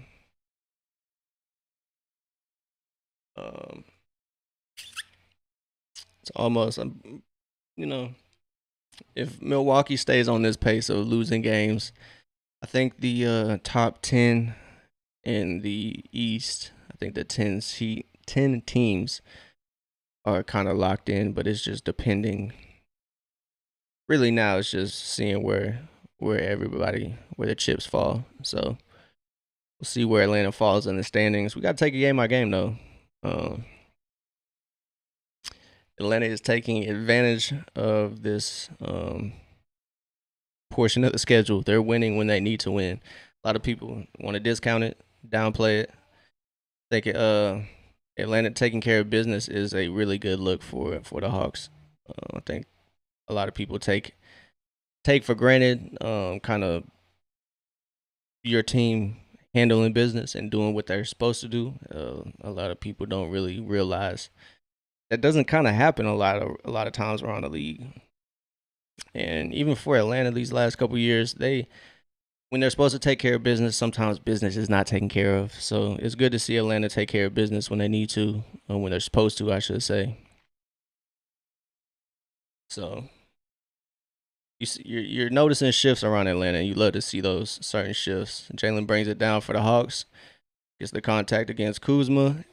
It's almost, if Milwaukee stays on this pace of losing games, I think the top 10 in the East, I think the 10 teams are kind of locked in, but it's just depending. Really now it's just seeing where the chips fall. So we'll see where Atlanta falls in the standings. We got to take it game by game though. Atlanta is taking advantage of this portion of the schedule. They're winning when they need to win. A lot of people want to discount it, downplay it. I think Atlanta taking care of business is a really good look for the Hawks. I think a lot of people take for granted kind of your team handling business and doing what they're supposed to do. A lot of people don't really realize that doesn't kind of happen a lot of times around the league. And even for Atlanta these last couple years, when they're supposed to take care of business, sometimes business is not taken care of. So it's good to see Atlanta take care of business when they need to, or when they're supposed to, I should say. So you're noticing shifts around Atlanta, and you love to see those certain shifts. Jalen brings it down for the Hawks. Gets the contact against Kuzma.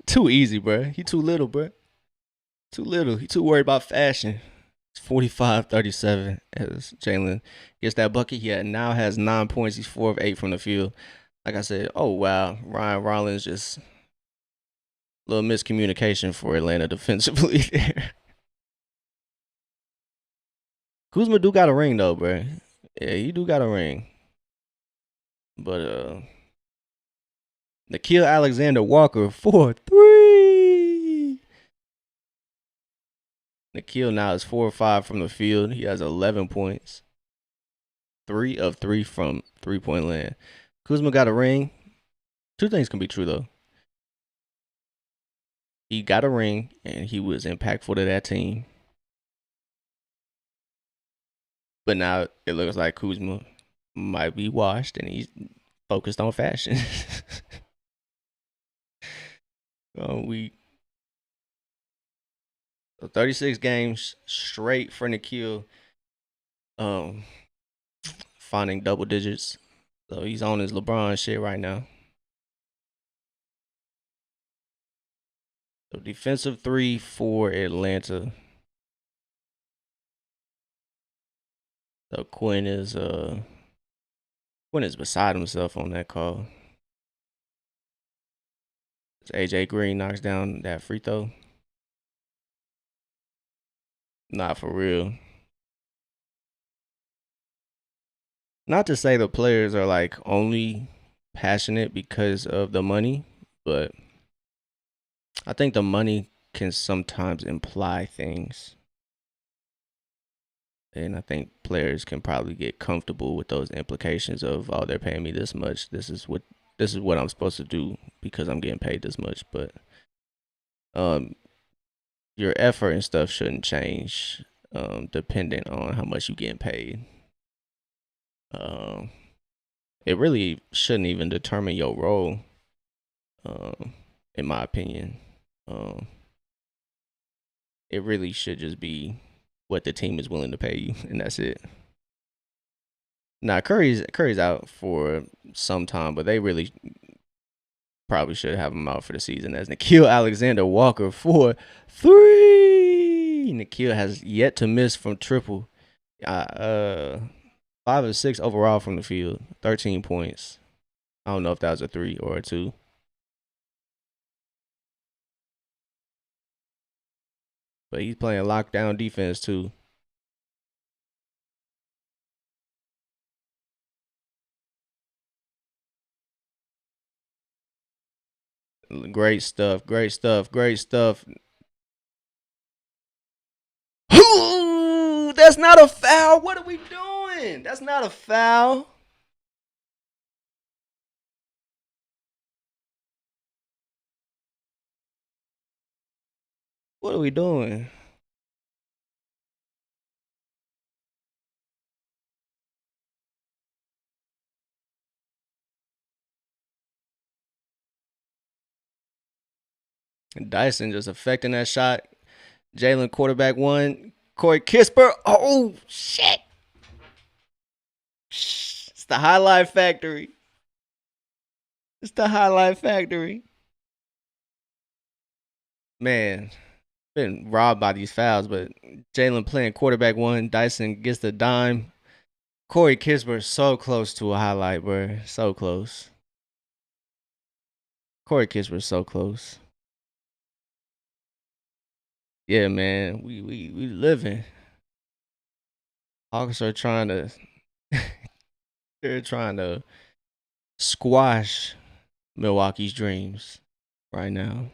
Too easy, bro. He too little, bro. Too little. He too worried about fashion. 45-37 as Jalen gets that bucket. He now has 9 points. He's 4 of 8 from the field. Like I said, oh wow, Ryan Rollins just a little miscommunication for Atlanta defensively there. Kuzma do got a ring though, bro. Yeah, he do got a ring. But Nickeil Alexander-Walker 4-3. Nickeil now is 4 of 5 from the field. He has 11 points. 3 of 3 from 3-point land. Kuzma got a ring. Two things can be true though. He got a ring and he was impactful to that team. But now it looks like Kuzma might be washed and he's focused on fashion. We 36 games straight for Nickeil. Finding double digits. So he's on his LeBron shit right now. So defensive 3 for Atlanta. So Quinn is beside himself on that call. AJ Green knocks down that free throw. Not for real. Not to say the players are like only passionate because of the money, but I think the money can sometimes imply things. And I think players can probably get comfortable with those implications of, oh, they're paying me this much. This is what I'm supposed to do because I'm getting paid this much. But your effort and stuff shouldn't change dependent on how much you're getting paid. It really shouldn't even determine your role, in my opinion. It really should just be what the team is willing to pay you, and that's it. Now Curry's out for some time, but they really probably should have him out for the season. As Nickeil Alexander-Walker 4-3. Nickeil has yet to miss from triple. 5 of 6 overall from the field. 13 points. I don't know if that was a 3 or a 2. but he's playing lockdown defense too. Great stuff. Great stuff. Great stuff. Ooh, that's not a foul. What are we doing? That's not a foul. What are we doing? Dyson just affecting that shot. Jalen quarterback one. Corey Kisper. Oh shit! It's the highlight factory. It's the highlight factory. Man, been robbed by these fouls, but Jalen playing quarterback one. Dyson gets the dime. Corey Kisper so close to a highlight, bro. So close. Corey Kisper so close. Yeah, man. We living. Hawks are trying to they're trying to squash Milwaukee's dreams right now.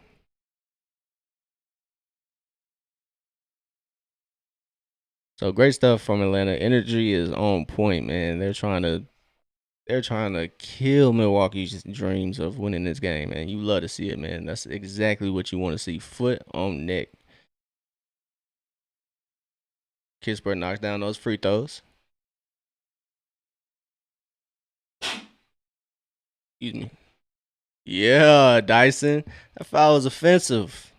So great stuff from Atlanta. Energy is on point, man. They're trying to kill Milwaukee's dreams of winning this game, man. You love to see it, man. That's exactly what you want to see. Foot on neck. Kispert knocks down those free throws. Excuse me. Yeah, Dyson. That foul was offensive.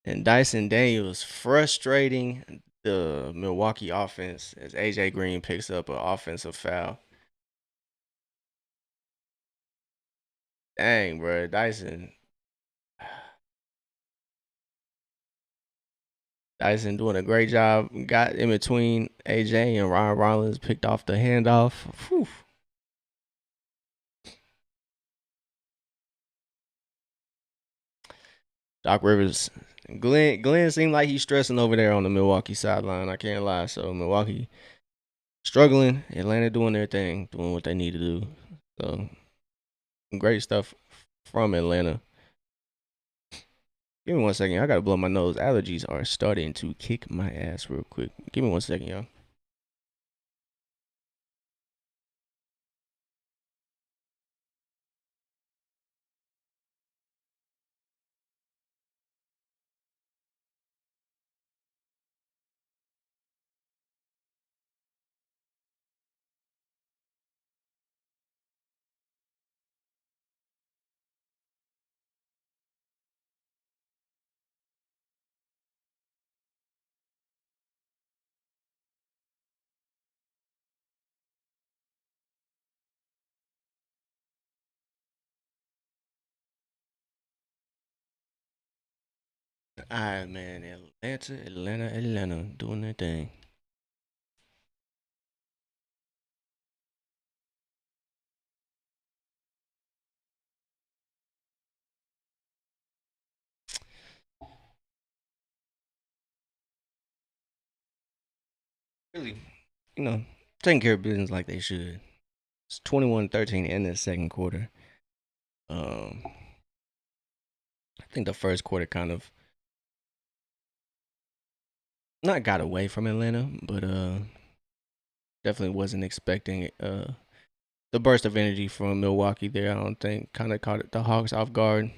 And Dyson Daniels frustrating the Milwaukee offense as AJ Green picks up an offensive foul. Dang, bro. Dyson doing a great job. Got in between AJ and Ryan Rollins, picked off the handoff. Whew. Doc Rivers. Glenn seemed like he's stressing over there on the Milwaukee sideline. I can't lie. So Milwaukee struggling. Atlanta doing their thing, doing what they need to do. So great stuff from Atlanta. Give me 1 second. I gotta blow my nose. Allergies are starting to kick my ass real quick. Give me 1 second, y'all. All right, man. Atlanta, doing their thing. Really, taking care of business like they should. It's 21-13 in the second quarter. Um, I think the first quarter kind of not got away from Atlanta, but definitely wasn't expecting the burst of energy from Milwaukee there. I don't think kind of caught the Hawks off guard.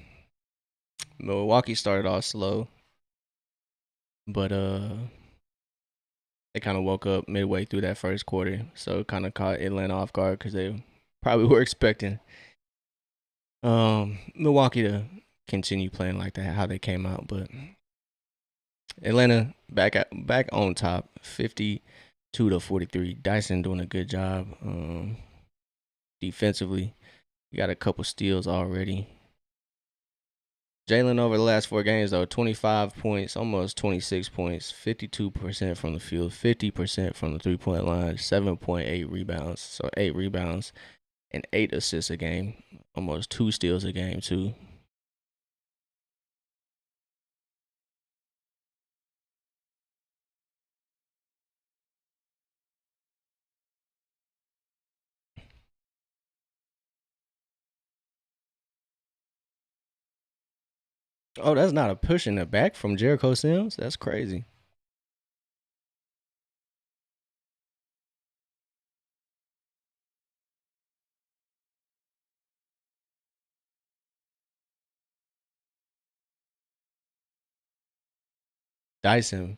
Milwaukee started off slow, but they kind of woke up midway through that first quarter, so it kind of caught Atlanta off guard because they probably were expecting Milwaukee to continue playing like that, how they came out, but Atlanta back on top, 52-43. Dyson doing a good job defensively. You got a couple steals already. Jalen over the last 4 games though, 25 points, almost 26 points, 52% from the field, 50% from the 3-point line, 7.8 rebounds, so 8 rebounds and 8 assists a game, almost 2 steals a game too. Oh, that's not a push in the back from Jericho Sims. That's crazy. Dyson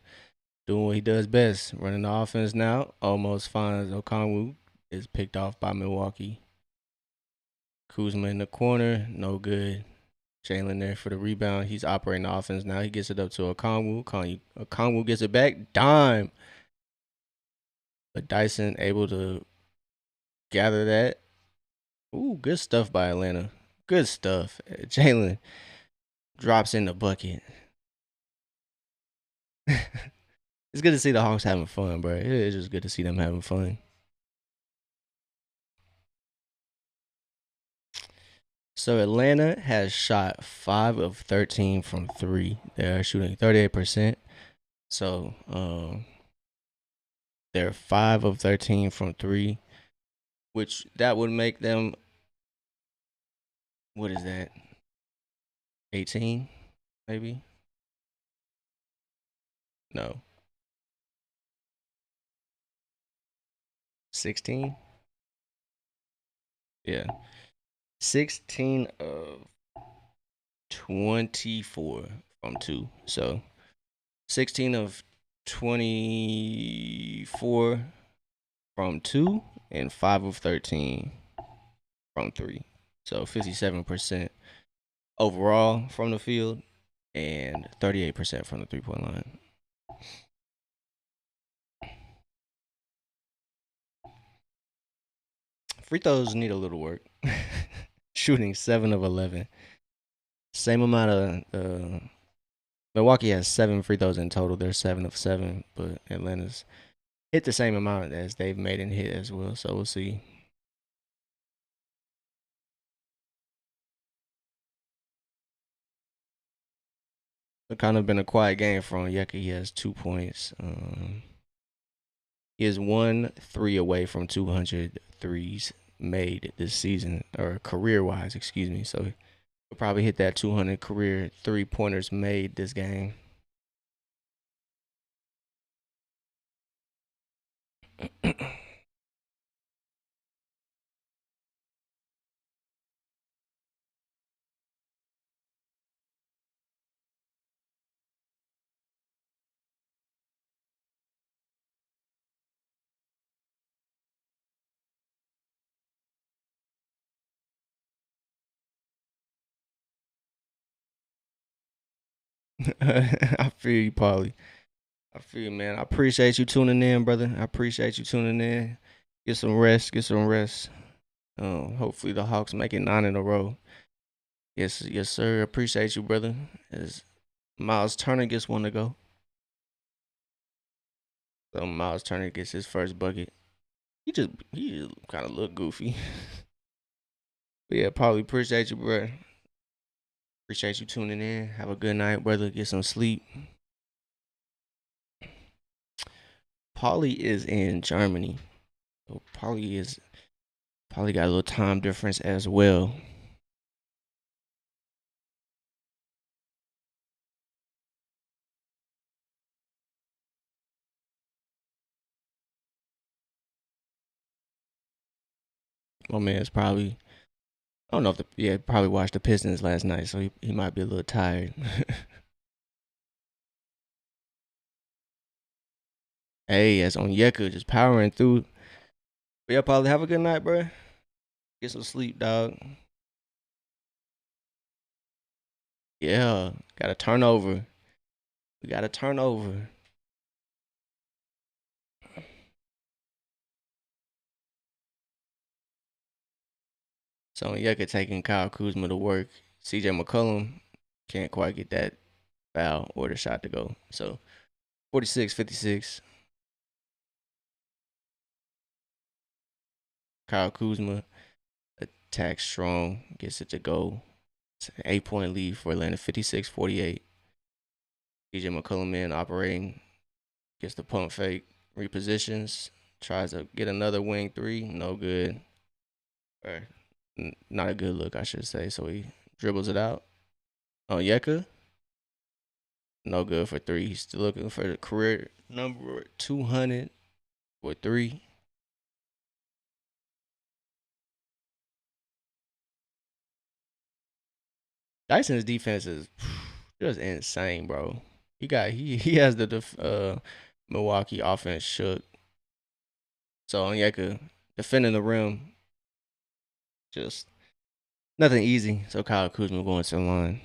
doing what he does best, running the offense now. Almost finds Okongwu, is picked off by Milwaukee. Kuzma in the corner, no good. Jalen there for the rebound. He's operating the offense now. He gets it up to Okongwu. Okongwu gets it back. Dime. But Dyson able to gather that. Ooh, good stuff by Atlanta. Good stuff. Jalen drops in the bucket. It's good to see the Hawks having fun, bro. It is just good to see them having fun. So Atlanta has shot 5 of 13 from 3. They're shooting 38%. So they're 5 of 13 from 3, which that would make them, what is that? 18 maybe? No. 16? Yeah. 16 of 24 from 2. So 16 of 24 from 2 and 5 of 13 from 3. So 57% overall from the field and 38% from the 3-point line. Free throws need a little work. Shooting 7 of 11. Same amount of Milwaukee has 7 free throws in total. They're 7 of 7, but Atlanta's hit the same amount as they've made and hit as well. So we'll see. It's kind of been a quiet game for Onyeka. He has 2 points. He is 1-3 away from 200 threes made this season, or career wise, excuse me. So he'll probably hit that 200 career 3-pointers made this game. I feel you, Paulie. I feel you, man. I appreciate you tuning in, brother. I appreciate you tuning in. Get some rest. Get some rest. Hopefully the Hawks make it 9 in a row. Yes, yes, sir. Appreciate you, brother. As Miles Turner gets one to go. So Miles Turner gets his first bucket. He just kind of look goofy. But yeah, Paulie, appreciate you, bro. Appreciate you tuning in. Have a good night, brother. Get some sleep. Paulie is in Germany. So Paulie got a little time difference as well. My man's probably, I don't know if probably watched the Pistons last night, so he might be a little tired. Hey, that's on Yeka, just powering through. But yeah, Paulie, have a good night, bro. Get some sleep, dog. Yeah, got a turnover. We got a turnover. So Yeka taking Kyle Kuzma to work. CJ McCollum can't quite get that foul or the shot to go. So 46-56. Kyle Kuzma attacks strong, gets it to go. It's an 8-point lead for Atlanta, 56-48. CJ McCollum in operating, gets the pump fake, repositions, tries to get another wing 3, no good. Or not a good look, I should say. So he dribbles it out. Oh, Yeka. No good for three. He's still looking for the career number 200 for three. Dyson's defense is just insane, bro. He has the Milwaukee offense shook. So Onyeka defending the rim, just nothing easy. So Kyle Kuzma going to the line.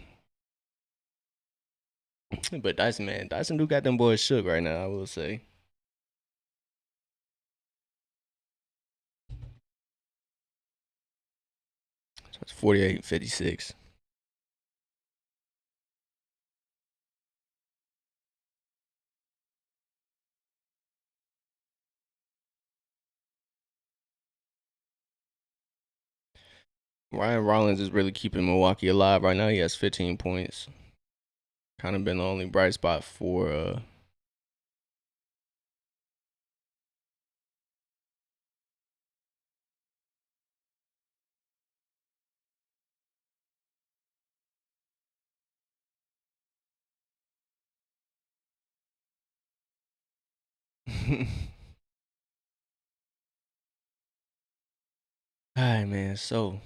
But Dyson, man, Dyson do got them boys shook right now, I will say. So it's 48-56. Ryan Rollins is really keeping Milwaukee alive right now. He has 15 points. Kind of been the only bright spot for All right, man. So,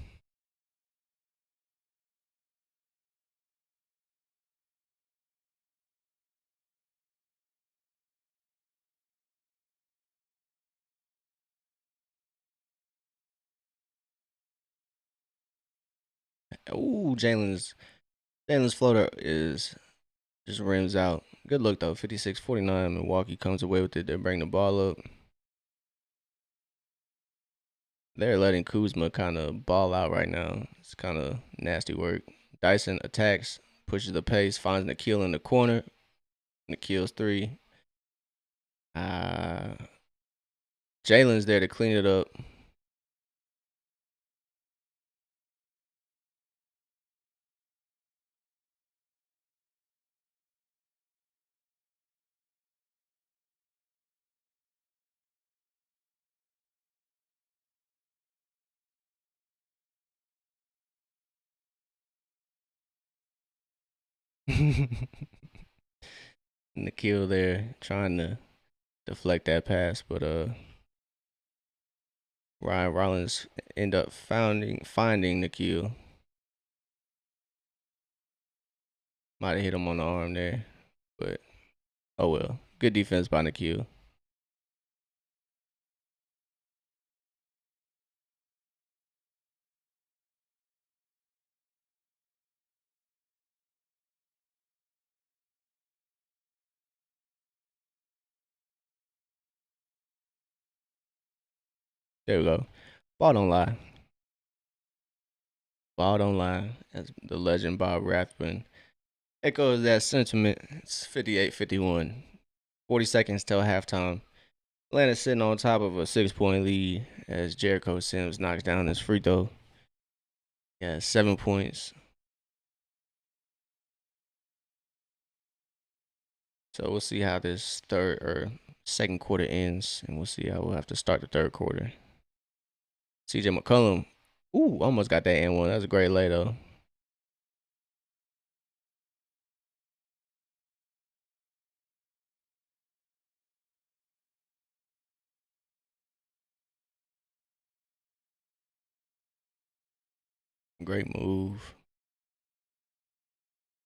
ooh, Jalen's floater is just rims out. Good look though. 56-49. Milwaukee comes away with it. They bring the ball up. They're letting Kuzma kind of ball out right now. It's kind of nasty work. Dyson attacks, pushes the pace, finds Nikhil in the corner. Nikhil's three. Uh, Jalen's there to clean it up. Nikhil there trying to deflect that pass, but Ryan Rollins end up finding Nikhil. Might have hit him on the arm there, but oh well. Good defense by Nikhil. There we go. Ball don't lie. Ball don't lie. As the legend Bob Rathbun echoes that sentiment. It's 58-51. 40 seconds till halftime. Atlanta's sitting on top of a 6-point lead as Jericho Sims knocks down his free throw. Yeah, 7 points. So we'll see how this third or second quarter ends, and we'll see how we'll have to start the third quarter. CJ McCollum, ooh, almost got that and one. That was a great lay though. Great move.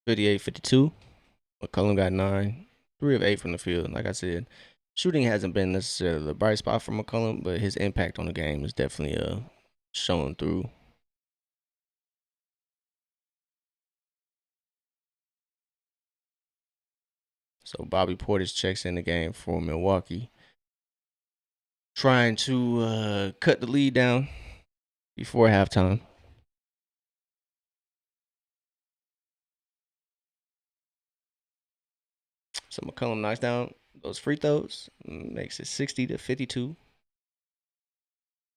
58-52. McCollum got 9, 3 of 8 from the field. Like I said, shooting hasn't been necessarily the bright spot for McCollum, but his impact on the game is definitely showing through. So Bobby Portis checks in the game for Milwaukee, trying to cut the lead down before halftime. So McCollum knocks down those free throws, makes it 60-52.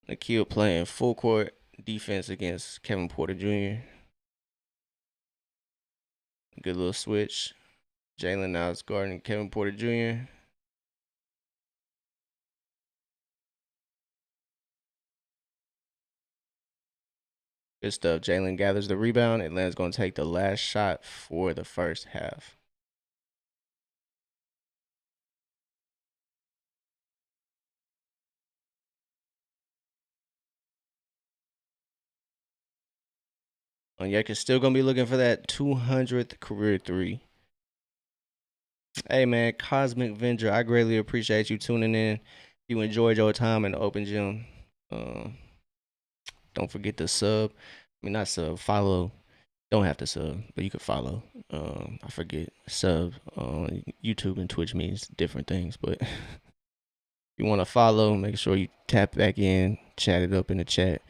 Nikhil playing full court defense against Kevin Porter Jr. Good little switch. Jalen now is guarding Kevin Porter Jr. Good stuff. Jalen gathers the rebound. Atlanta's going to take the last shot for the first half. Onyeka's still gonna be looking for that 200th career three. Hey man, Cosmic Venger, I greatly appreciate you tuning in. If you enjoyed your time in the open gym, uh, don't forget to sub. I mean, not sub, follow. Don't have to sub, but you could follow. I forget sub on YouTube and Twitch means different things, but if you want to follow, make sure you tap back in, chat it up in the chat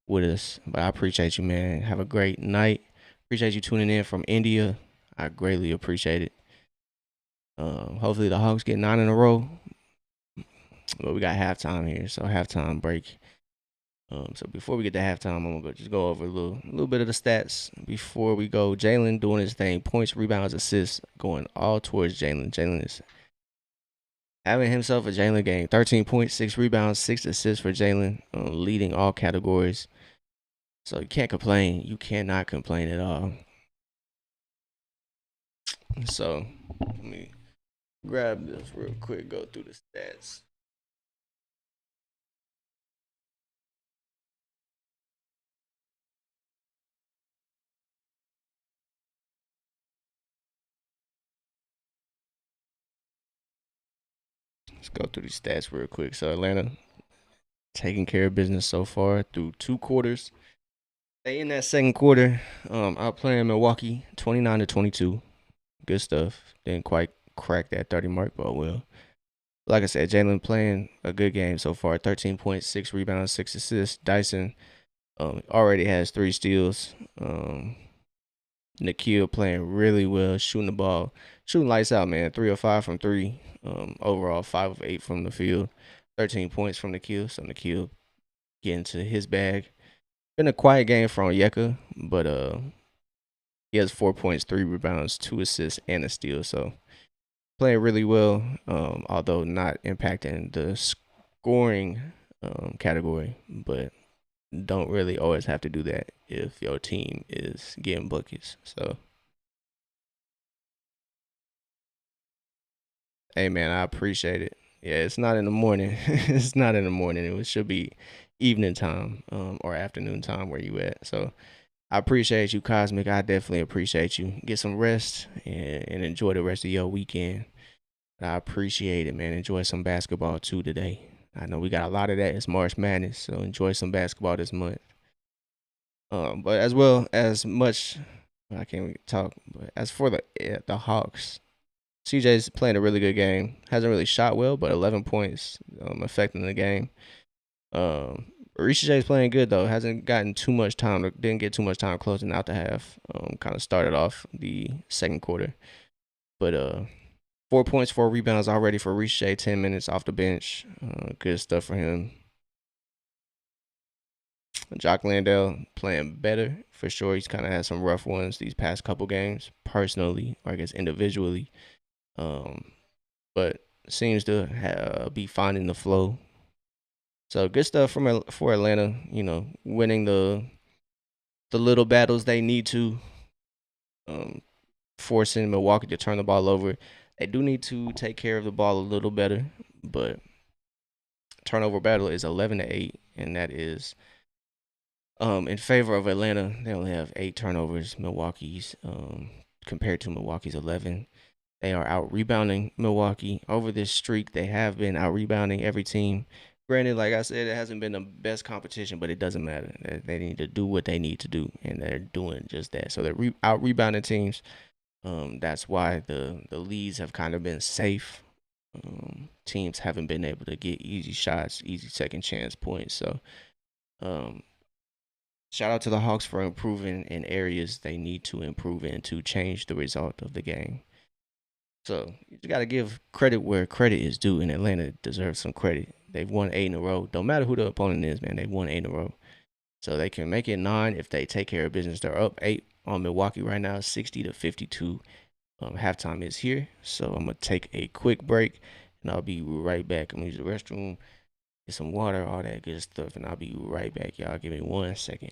with us. But I appreciate you, man. Have a great night. Appreciate you tuning in from India. I greatly appreciate it. Hopefully the Hawks get 9 in a row. But we got halftime here, so halftime break. So before we get to halftime, I'm gonna just go over a little bit of the stats before we go. Jalen doing his thing, points, rebounds, assists, going all towards Jalen. Jalen is having himself a Jalen game. 13 points, 6 rebounds, 6 assists for Jalen, leading all categories. So you can't complain. You cannot complain at all. So let me grab this real quick. Go through the stats. Let's go through these stats real quick. So Atlanta taking care of business so far through 2 quarters. They in that second quarter, outplaying Milwaukee 29-22. Good stuff. Didn't quite crack that 30 mark, but well. Like I said, Jalen playing a good game so far. 13 points, 6 rebounds, 6 assists. Dyson already has 3 steals. Nikhil playing really well, shooting the ball, shooting lights out, man. 3 of 5 from 3. Overall, 5 of 8 from the field. 13 points from Nikhil. So Nikhil getting to his bag. Been a quiet game for Onyeka, but he has 4 points, 3 rebounds, 2 assists, and a steal. So playing really well, although not impacting the scoring category. But don't really always have to do that if your team is getting buckets. So, hey man, I appreciate it. Yeah, it's not in the morning. It's not in the morning. It should be evening time or afternoon time where you at. So I appreciate you, Cosmic. I definitely appreciate you. Get some rest and enjoy the rest of your weekend. I appreciate it, man. Enjoy some basketball too today. I know we got a lot of that. It's March Madness, so enjoy some basketball this month. But as well as much, I can't really talk. But as for the Hawks, CJ's playing a really good game. Hasn't really shot well, but 11 points affecting the game. Risha J's playing good though. Hasn't gotten too much time. Didn't get too much time closing out the half. Kind of started off the second quarter, but 4 points, 4 rebounds already for Risha. 10 minutes off the bench. Good stuff for him. Jock Landale playing better for sure. He's kind of had some rough ones these past couple games, personally or I guess individually. But seems to be finding the flow. So good stuff for Atlanta. You know, winning the little battles they need to, forcing Milwaukee to turn the ball over. They do need to take care of the ball a little better, but turnover battle is 11-8, and that is in favor of Atlanta. They only have 8 turnovers. Milwaukee's compared to Milwaukee's 11. They are out rebounding Milwaukee over this streak. They have been out rebounding every team. Granted, like I said, it hasn't been the best competition, but it doesn't matter. They need to do what they need to do, and they're doing just that. So they're out rebounding teams. That's why the leads have kind of been safe. Teams haven't been able to get easy shots, easy second chance points. So, shout out to the Hawks for improving in areas they need to improve in to change the result of the game. So you got to give credit where credit is due, and Atlanta deserves some credit. They've won 8 in a row. Don't matter who the opponent is, man. They've won 8 in a row. So they can make it 9 if they take care of business. They're up 8 on Milwaukee right now, 60-52. Halftime is here. So I'm going to take a quick break, and I'll be right back. I'm going to use the restroom, get some water, all that good stuff, and I'll be right back. Y'all give me 1 second.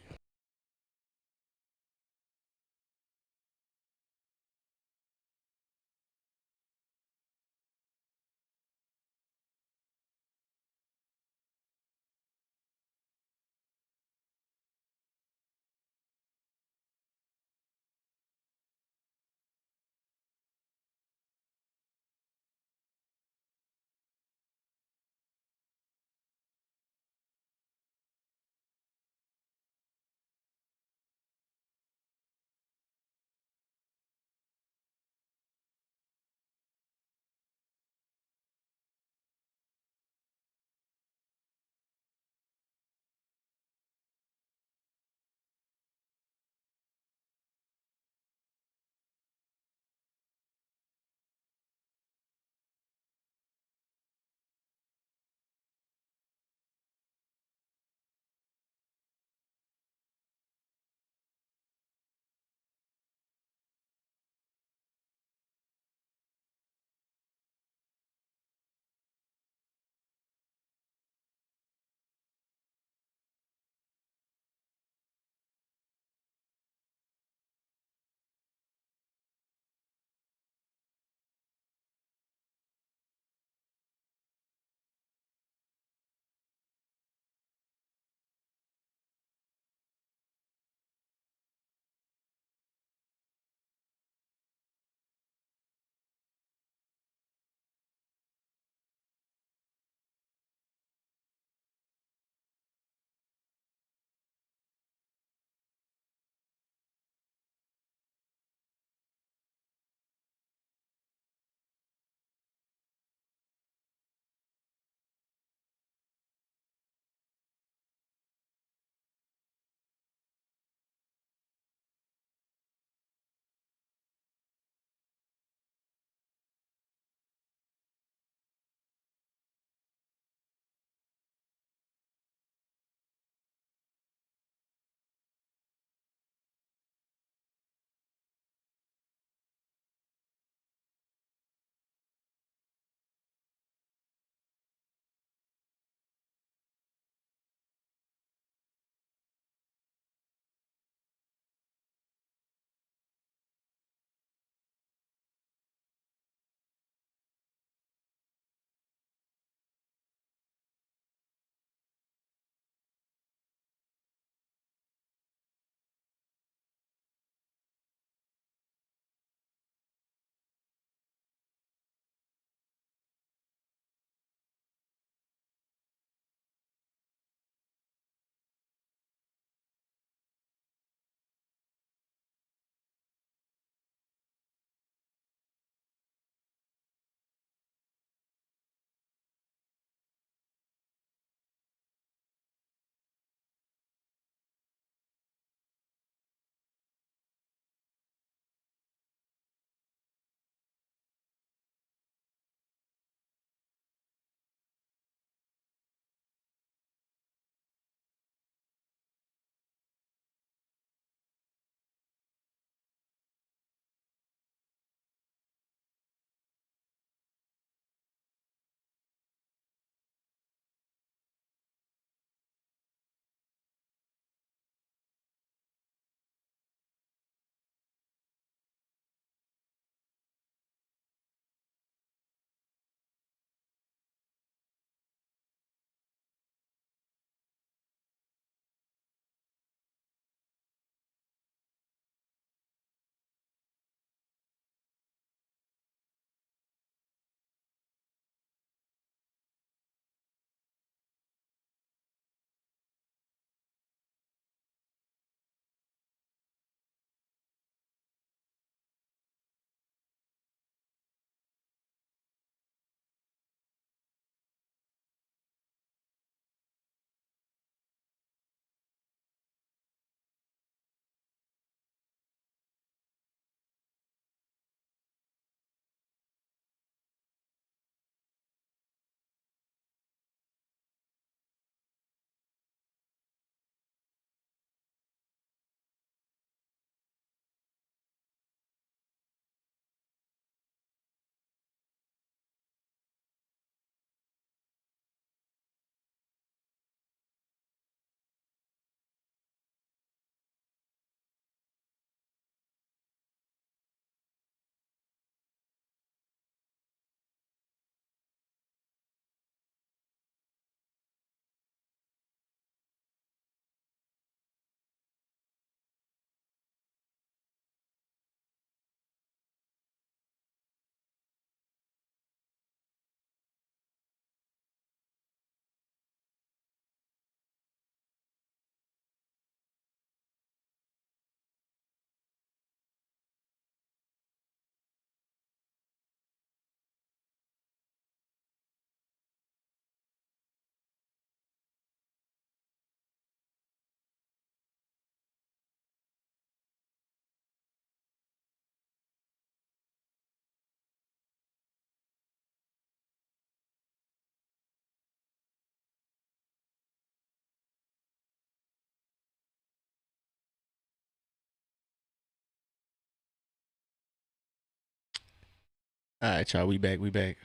All right, y'all. We back. We back.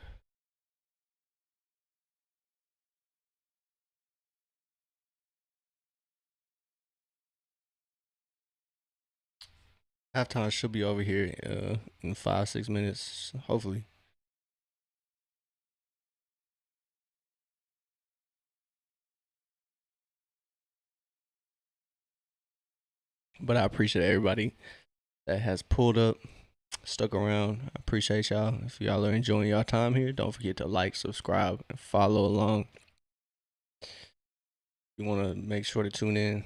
Halftime should be over here in 5 6 minutes, hopefully. But I appreciate everybody that has pulled up, stuck around. I appreciate y'all. If y'all are enjoying y'all time here, don't forget to like, subscribe, and follow along. You want to make sure to tune in.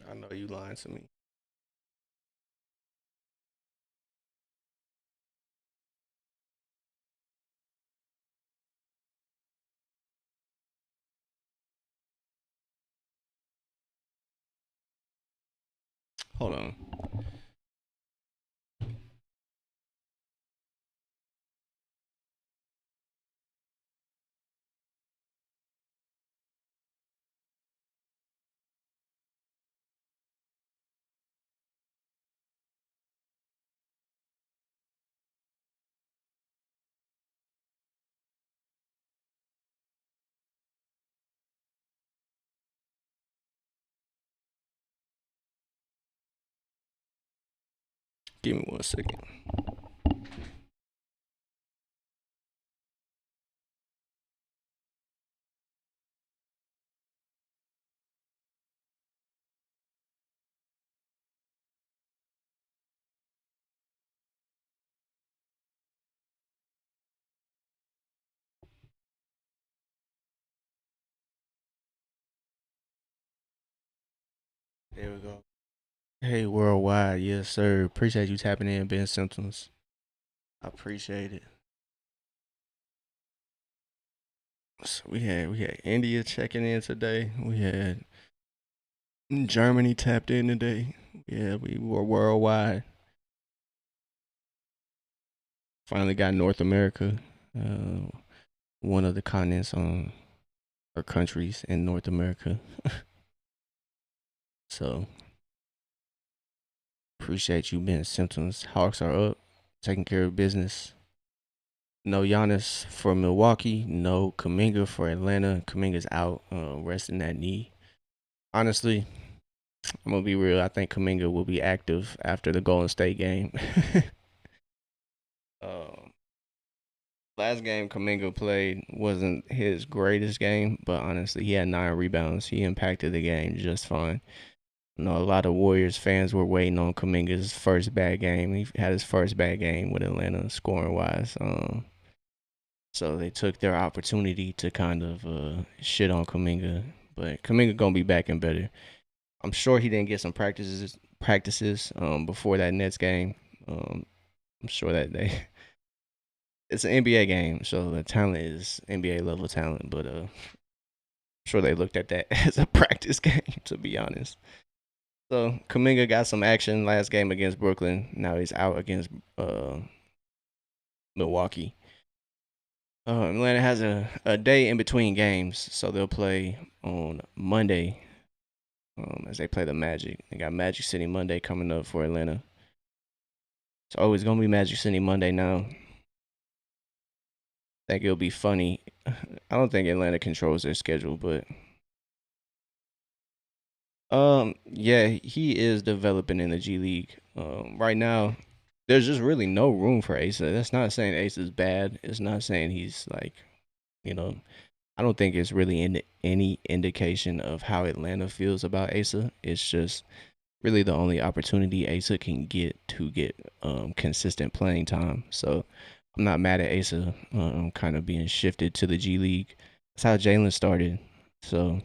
I know you lying to me. Hold on. Give me 1 second. There we go. Hey, worldwide. Yes, sir. Appreciate you tapping in, Ben Symptoms. I appreciate it. So we had India checking in today. We had Germany tapped in today. Yeah, we were worldwide. Finally got North America, uh, one of the continents or countries in North America. So appreciate you being symptoms. Hawks are up, taking care of business. No Giannis for Milwaukee. No Kuminga for Atlanta. Kuminga's out, resting that knee. Honestly, I'm gonna be real. I think Kuminga will be active after the Golden State game. um, Last game Kuminga played wasn't his greatest game, but honestly, he had 9 rebounds. He impacted the game just fine. You know, a lot of Warriors fans were waiting on Kuminga's first bad game. He had his first bad game with Atlanta scoring wise. So they took their opportunity to kind of shit on Kuminga, but Kuminga gonna be back and better. I'm sure he didn't get some practices before that Nets game. I'm sure that they it's an NBA game, so the talent is NBA level talent, but I'm sure they looked at that as a practice game, to be honest. So Kuminga got some action last game against Brooklyn. Now he's out against uh, Milwaukee. Atlanta has a day in between games, so they'll play on Monday as they play the Magic. They got Magic City Monday coming up for Atlanta. So it's gonna be Magic City Monday now. I think it'll be funny. I don't think Atlanta controls their schedule, but yeah, he is developing in the G League. Right now, there's just really no room for Asa. That's not saying Asa's bad. It's not saying he's like, you know, I don't think it's really any indication of how Atlanta feels about Asa. It's just really the only opportunity Asa can get to get consistent playing time. So I'm not mad at Asa kind of being shifted to the G League. That's how Jalen started. So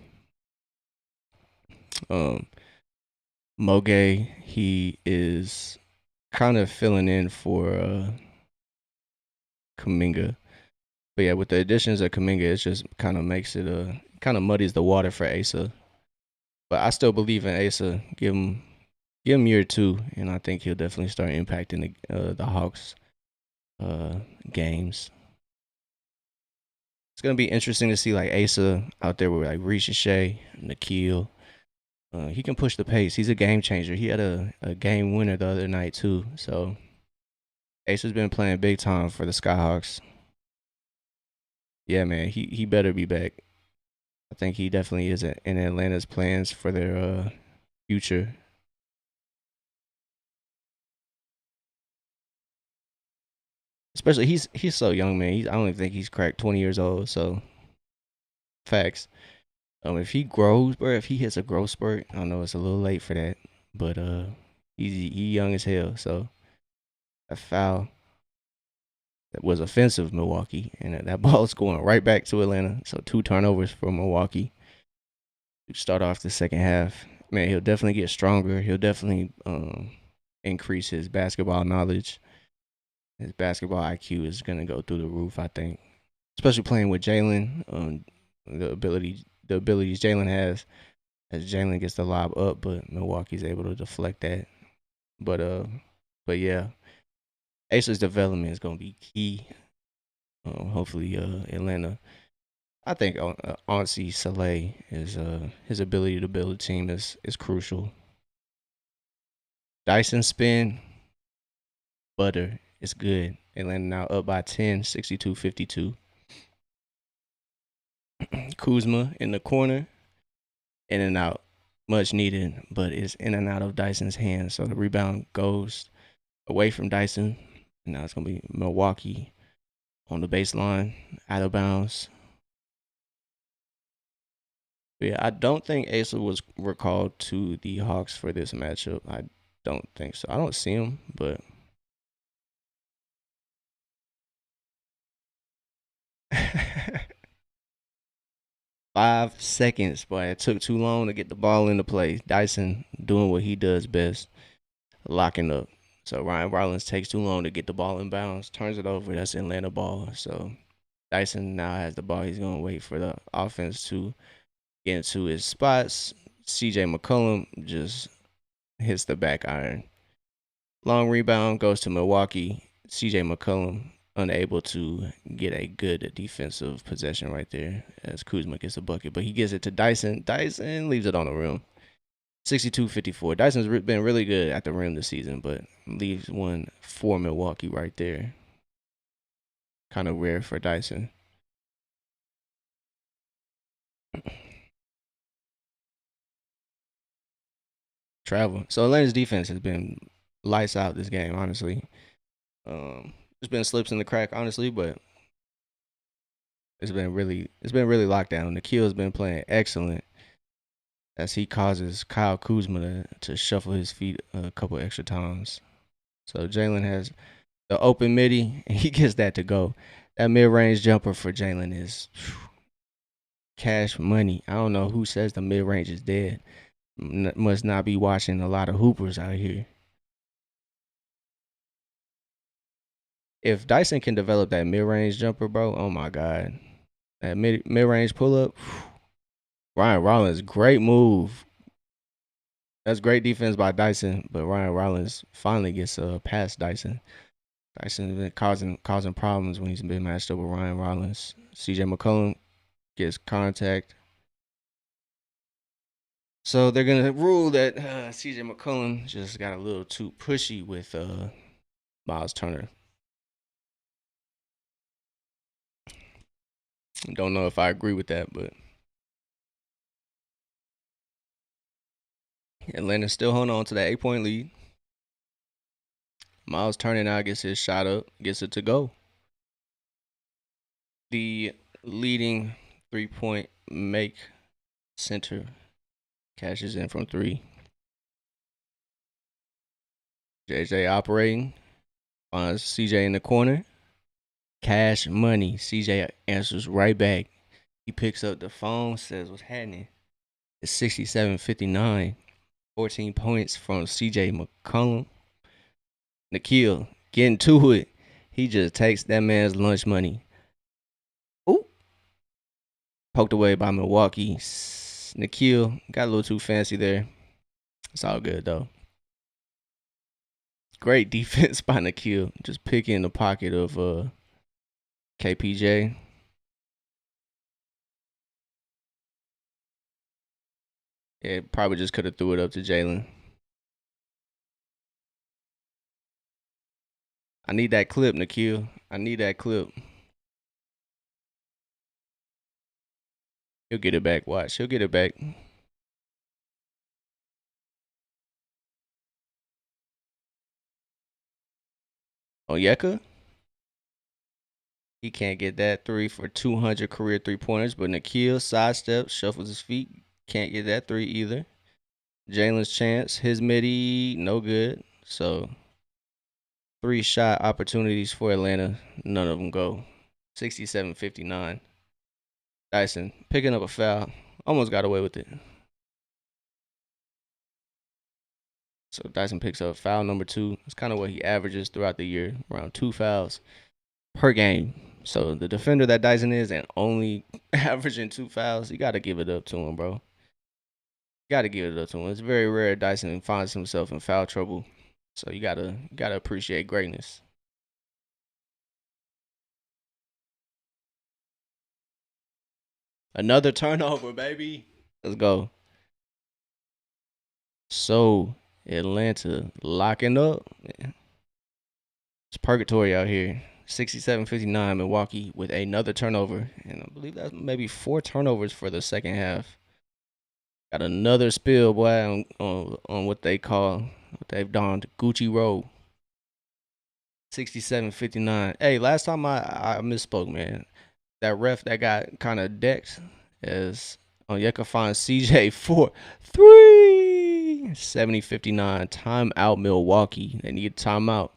um Moge, he is kind of filling in for Kuminga. But yeah, with the additions of Kuminga, it just kind of makes it kind of muddies the water for Asa. But I still believe in Asa. Give him year two, and I think he'll definitely start impacting the Hawks games. It's gonna be interesting to see like Asa out there with like Ricochet, Nikhil. He can push the pace. He's a game changer. He had a game winner the other night too. So Asa's been playing big time for the Skyhawks. Yeah, man, he better be back. I think he definitely is in Atlanta's plans for their future. Especially he's so young, man. I don't even think he's cracked 20 years old. So facts. If he grows, bro, if he hits a growth spurt, I know it's a little late for that, but he young as hell. So a foul that was offensive, Milwaukee, and that ball is going right back to Atlanta. So 2 turnovers for Milwaukee to start off the second half. Man, he'll definitely get stronger. He'll definitely increase his basketball knowledge. His basketball IQ is gonna go through the roof, I think. Especially playing with Jalen, the abilities Jalen has, as Jalen gets the lob up, but Milwaukee's able to deflect that. But yeah, Acer's development is gonna be key. Hopefully, Atlanta. I think Onsi Saleh is his ability to build a team is crucial. Dyson spin, butter is good. Atlanta now up by 10, 62-52. Kuzma in the corner, in and out, much needed, but it's in and out of Dyson's hands. So the rebound goes away from Dyson. And now it's gonna be Milwaukee on the baseline, out of bounds. But yeah, I don't think Asa was recalled to the Hawks for this matchup. I don't think so. I don't see him, but 5 seconds, boy. It took too long to get the ball into play. Dyson doing what he does best, locking up. So Ryan Rollins takes too long to get the ball in bounds, turns it over. That's Atlanta ball. So Dyson now has the ball. He's gonna wait for the offense to get into his spots. CJ McCollum just hits the back iron. Long rebound goes to Milwaukee. CJ McCollum unable to get a good defensive possession right there as Kuzma gets a bucket. But he gives it to Dyson. Dyson leaves it on the rim. 62-54. Dyson's been really good at the rim this season, but leaves one for Milwaukee right there. Kind of rare for Dyson. Travel. So Atlanta's defense has been lights out this game, honestly. There's been slips in the crack, honestly, but it's been really locked down. Nikhil's been playing excellent as he causes Kyle Kuzma to shuffle his feet a couple extra times. So Jalen has the open midi, and he gets that to go. That mid-range jumper for Jalen is cash money. I don't know who says the mid-range is dead. Must not be watching a lot of hoopers out here. If Dyson can develop that mid-range jumper, bro, oh my god, that mid-range pull-up, Ryan Rollins, great move. That's great defense by Dyson, but Ryan Rollins finally gets past Dyson. Dyson's been causing problems when he's been matched up with Ryan Rollins. CJ McCollum gets contact. So they're gonna rule that CJ McCollum just got a little too pushy with Miles Turner. Don't know if I agree with that, but Atlanta's still holding on to that 8-point lead. Miles Turner now gets his shot up, gets it to go. The leading 3-point make center cashes in from 3. JJ operating, finds CJ in the corner. Cash money. CJ answers right back. He picks up the phone, says what's happening. It's 67-59. 14 points from CJ McCollum. Nikhil getting to it. He just takes that man's lunch money. Ooh. Poked away by Milwaukee. Nikhil got a little too fancy there. It's all good though. Great defense by Nikhil. Just picking the pocket of KPJ. Yeah, probably just could have threw it up to Jalen. I need that clip, Nikhil. I need that clip. He'll get it back. Watch. He'll get it back. Onyeka? He can't get that three for 200 career 3-pointers, but Nikhil sidesteps, shuffles his feet. Can't get that three either. Jalen's chance. His midi, no good. So 3 shot opportunities for Atlanta. None of them go. 67-59. Dyson picking up a foul. Almost got away with it. So Dyson picks up foul number 2. It's kind of what he averages throughout the year, around 2 fouls per game. So the defender that Dyson is and only averaging 2 fouls, you got to give it up to him, bro. Got to give it up to him. It's very rare Dyson finds himself in foul trouble. So you gotta appreciate greatness. Another turnover, baby. Let's go. So Atlanta locking up. It's purgatory out here. 67-59 Milwaukee with another turnover. And I believe that's maybe 4 turnovers for the second half. Got another spill, boy, on what they call, what they've donned, Gucci Road. 67-59. Hey, last time I misspoke, man. That ref that got kind of decked is Onyeka finds CJ for 3. 70-59. Timeout Milwaukee. They need timeout.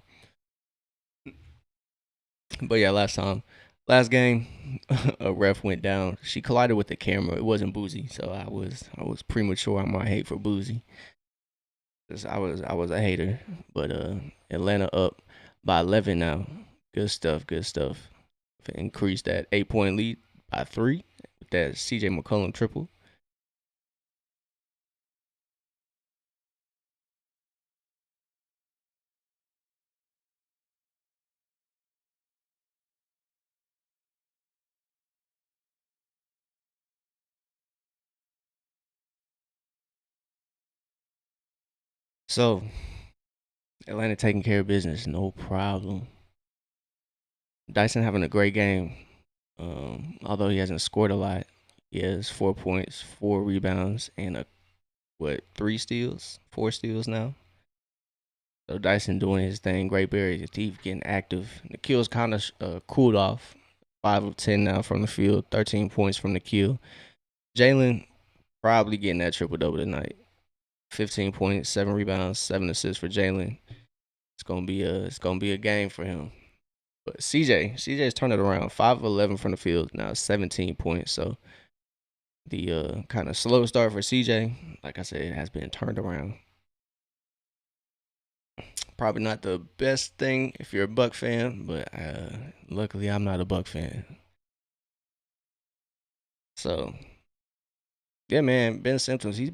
But yeah, last game, a ref went down. She collided with the camera. It wasn't Boozy, so I was premature on my hate for Boozy. I was a hater, but Atlanta up by 11 now. Good stuff. Increased that 8-point lead by 3 with that CJ McCollum triple. So Atlanta taking care of business, no problem. Dyson having a great game. Although he hasn't scored a lot, he has 4 points, 4 rebounds, and 3 steals, 4 steals now. So Dyson doing his thing. Great Berry, the thief getting active. Nikhil's kind of cooled off. 5 of 10 now from the field, 13 points from Nikhil. Jalen probably getting that triple double tonight. 15 points, 7 rebounds, 7 assists for Jalen. It's gonna be a game for him. But CJ's turned it around. 5 of 11 from the field, now 17 points. So the kind of slow start for CJ, like I said, it has been turned around. Probably not the best thing if you're a Buck fan, but luckily I'm not a Buck fan. So yeah, man, Ben Simmons, I've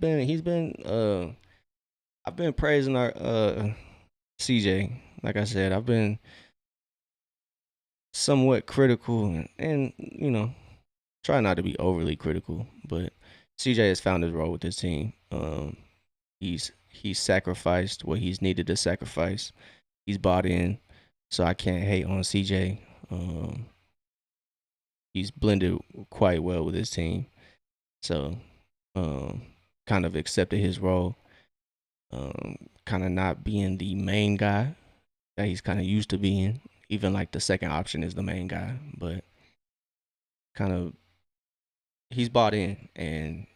been praising our CJ. Like I said, I've been somewhat critical and try not to be overly critical, but CJ has found his role with this team. He's sacrificed what he's needed to sacrifice. He's bought in, so I can't hate on CJ. He's blended quite well with his team, so kind of accepted his role. Kind of not being the main guy that he's kind of used to being. Even like the second option is the main guy, but kind of he's bought in, and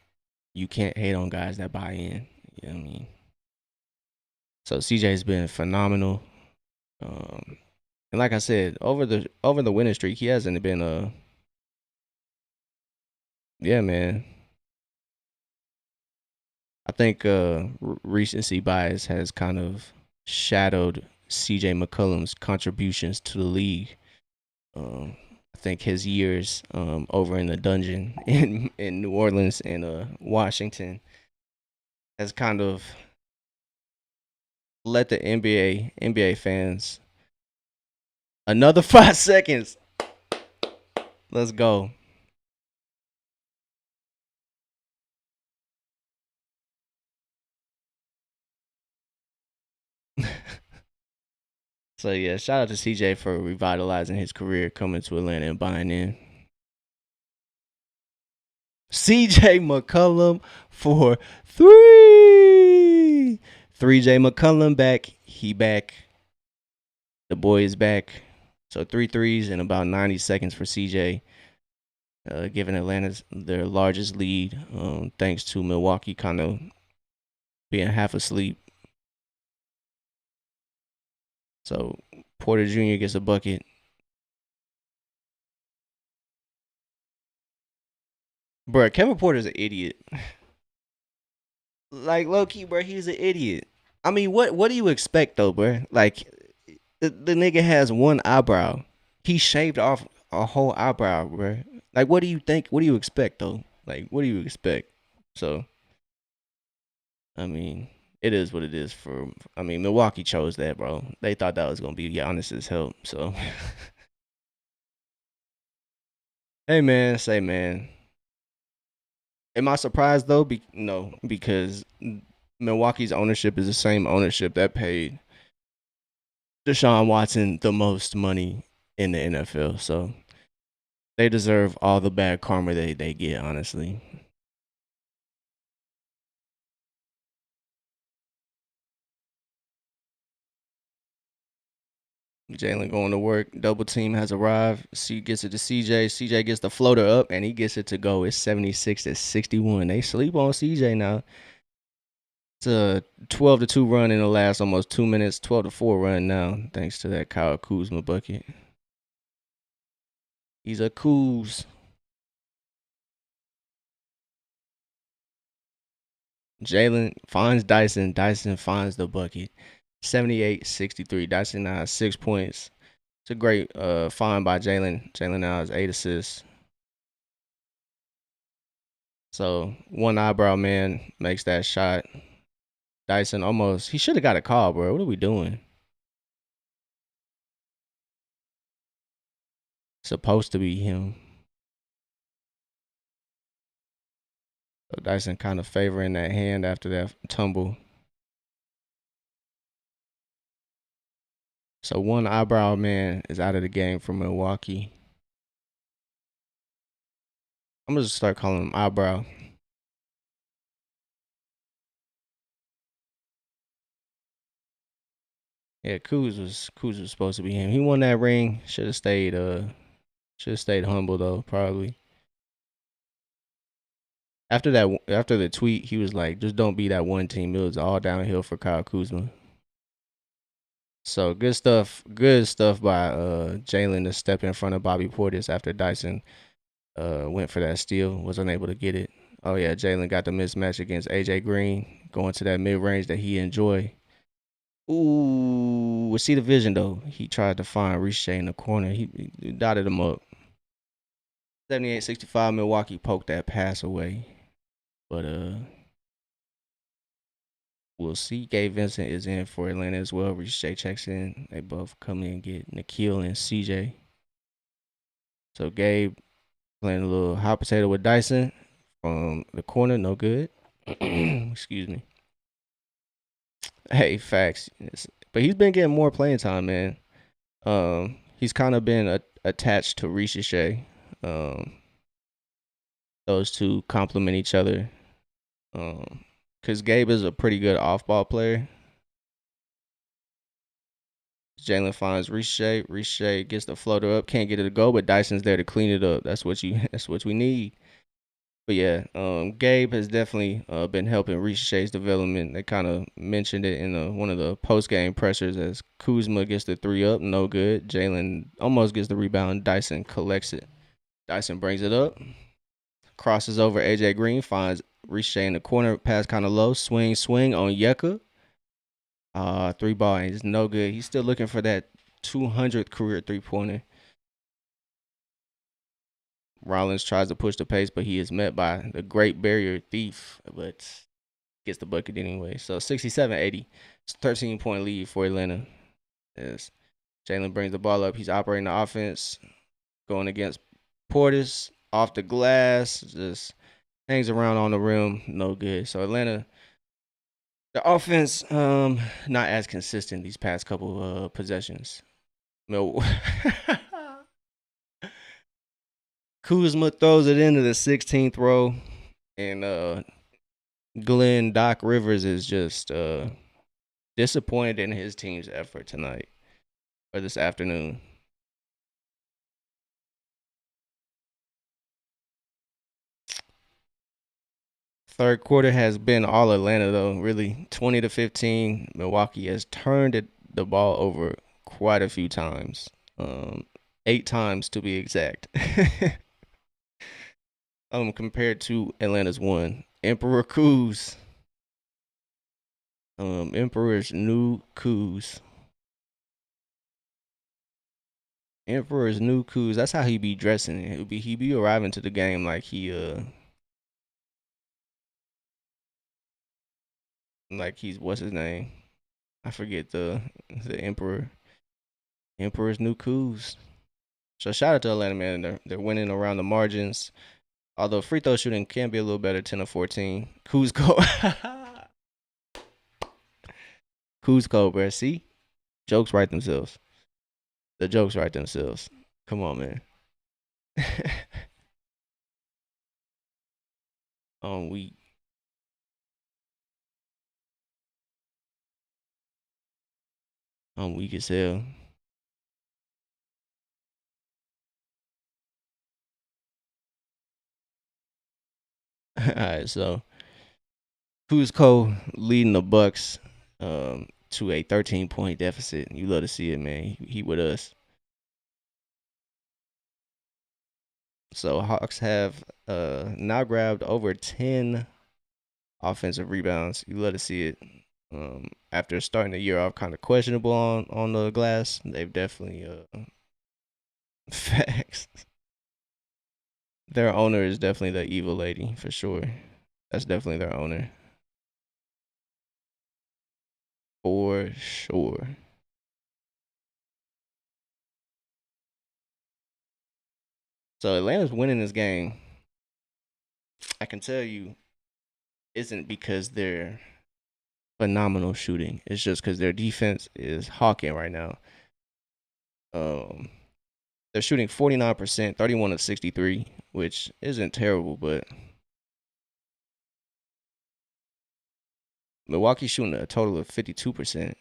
you can't hate on guys that buy in. You know what I mean? So CJ's been phenomenal. And like I said, over the winning streak, he hasn't been yeah, man. I think recency bias has kind of shadowed CJ McCollum's contributions to the league. I think his years over in the dungeon in New Orleans and Washington has kind of let the NBA fans another 5 seconds. Let's go. So yeah, shout out to CJ for revitalizing his career, coming to Atlanta and buying in. CJ McCollum for 3. 3J McCollum back. He back. The boy is back. So 3 threes in about 90 seconds for CJ, giving Atlanta their largest lead, thanks to Milwaukee kind of being half asleep. So Porter Jr. gets a bucket. Bro, Kevin Porter's an idiot. Like low key, bro, he's an idiot. I mean, what do you expect though, bro? Like the nigga has one eyebrow. He shaved off a whole eyebrow, bro. Like, what do you think? What do you expect though? Like, what do you expect? So, I mean, it is what it is. I mean, Milwaukee chose that, bro. They thought that was gonna be Giannis's help. So, hey man, say man, am I surprised though? No, because Milwaukee's ownership is the same ownership that paid Deshaun Watson the most money in the NFL. So they deserve all the bad karma they get, honestly. Jalen going to work. Double team has arrived. C gets it to CJ. CJ gets the floater up and he gets it to go. It's 76-61. They sleep on CJ now. It's a 12-2 run in the last almost 2 minutes. 12-4 run now, thanks to that Kyle Kuzma bucket. He's a Kuz. Jalen finds Dyson. Dyson finds the bucket. 78-63. Dyson now has 6 points. It's a great find by Jalen. Jalen now has 8 assists. So one eyebrow man makes that shot. Dyson almost, he should have got a call, bro. What are we doing? Supposed to be him. So Dyson kind of favoring that hand after that tumble. So one eyebrow man is out of the game for Milwaukee. I'm gonna just start calling him eyebrow. Yeah, Kuz was supposed to be him. He won that ring. Should have stayed humble though, probably. After the tweet, he was like, just don't be that one team. It was all downhill for Kyle Kuzma. So good stuff by Jalen to step in front of Bobby Portis after Dyson went for that steal, was unable to get it. Oh yeah, Jalen got the mismatch against AJ Green, going to that mid range that he enjoy. Ooh, see the vision though. He tried to find Riche in the corner. He dotted him up. 78-65, Milwaukee poked that pass away. But we'll see. Gabe Vincent is in for Atlanta as well. Riche checks in. They both come in and get Nikhil and CJ. So Gabe playing a little hot potato with Dyson from the corner, no good. Excuse me. Hey, facts. But he's been getting more playing time, man. He's kind of been attached to Riche. Those two complement each other. Because Gabe is a pretty good off-ball player. Jalen finds Riche. Riche gets the floater up, can't get it to go, but Dyson's there to clean it up. That's what we need. But yeah, Gabe has definitely been helping Riche's development. They kind of mentioned it in one of the post-game pressures as Kuzma gets the 3 up, no good. Jalen almost gets the rebound. Dyson collects it. Dyson brings it up, crosses over AJ Green, finds Riche in the corner, pass kind of low, swing on Yeka. 3 ball is no good. He's still looking for that 200th career 3-pointer. Rollins tries to push the pace, but he is met by the Great Barrier Thief, but gets the bucket anyway. So 67-80. It's a 13-point lead for Atlanta. Yes. Jalen brings the ball up. He's operating the offense, going against Portis off the glass, just hangs around on the rim, no good. So Atlanta The offense, not as consistent these past couple possessions. No. Kuzma throws it into the 16th row, and Glenn Doc Rivers is just disappointed in his team's effort tonight or this afternoon. Third quarter has been all Atlanta though, really 20-15. Milwaukee has turned the ball over quite a few times, 8 times to be exact. Compared to Atlanta's one. Emperor Kuz. Emperor's new Kuz. Emperor's new Kuz. That's how he be dressing. He be arriving to the game like he's what's his name? I forget the Emperor. Emperor's new Kuz. So shout out to Atlanta, man. They're winning around the margins. Although free throw shooting can be a little better, 10 of 14. Kuzco. Kuzco, bro. See? Jokes write themselves. The jokes write themselves. Come on, man. We weak as hell. Alright, so Kuzco leading the Bucks to a 13-point deficit. You love to see it, man. He with us. So Hawks have now grabbed over 10 offensive rebounds. You love to see it. After starting the year off kind of questionable on the glass, they've definitely facts. Their owner is definitely the evil lady for sure. That's definitely their owner. For sure. So Atlanta's winning this game. I can tell you isn't because they're phenomenal shooting. It's just because their defense is hawking right now. They're shooting 49%, 31 of 63, which isn't terrible, but Milwaukee's shooting a total of 52%,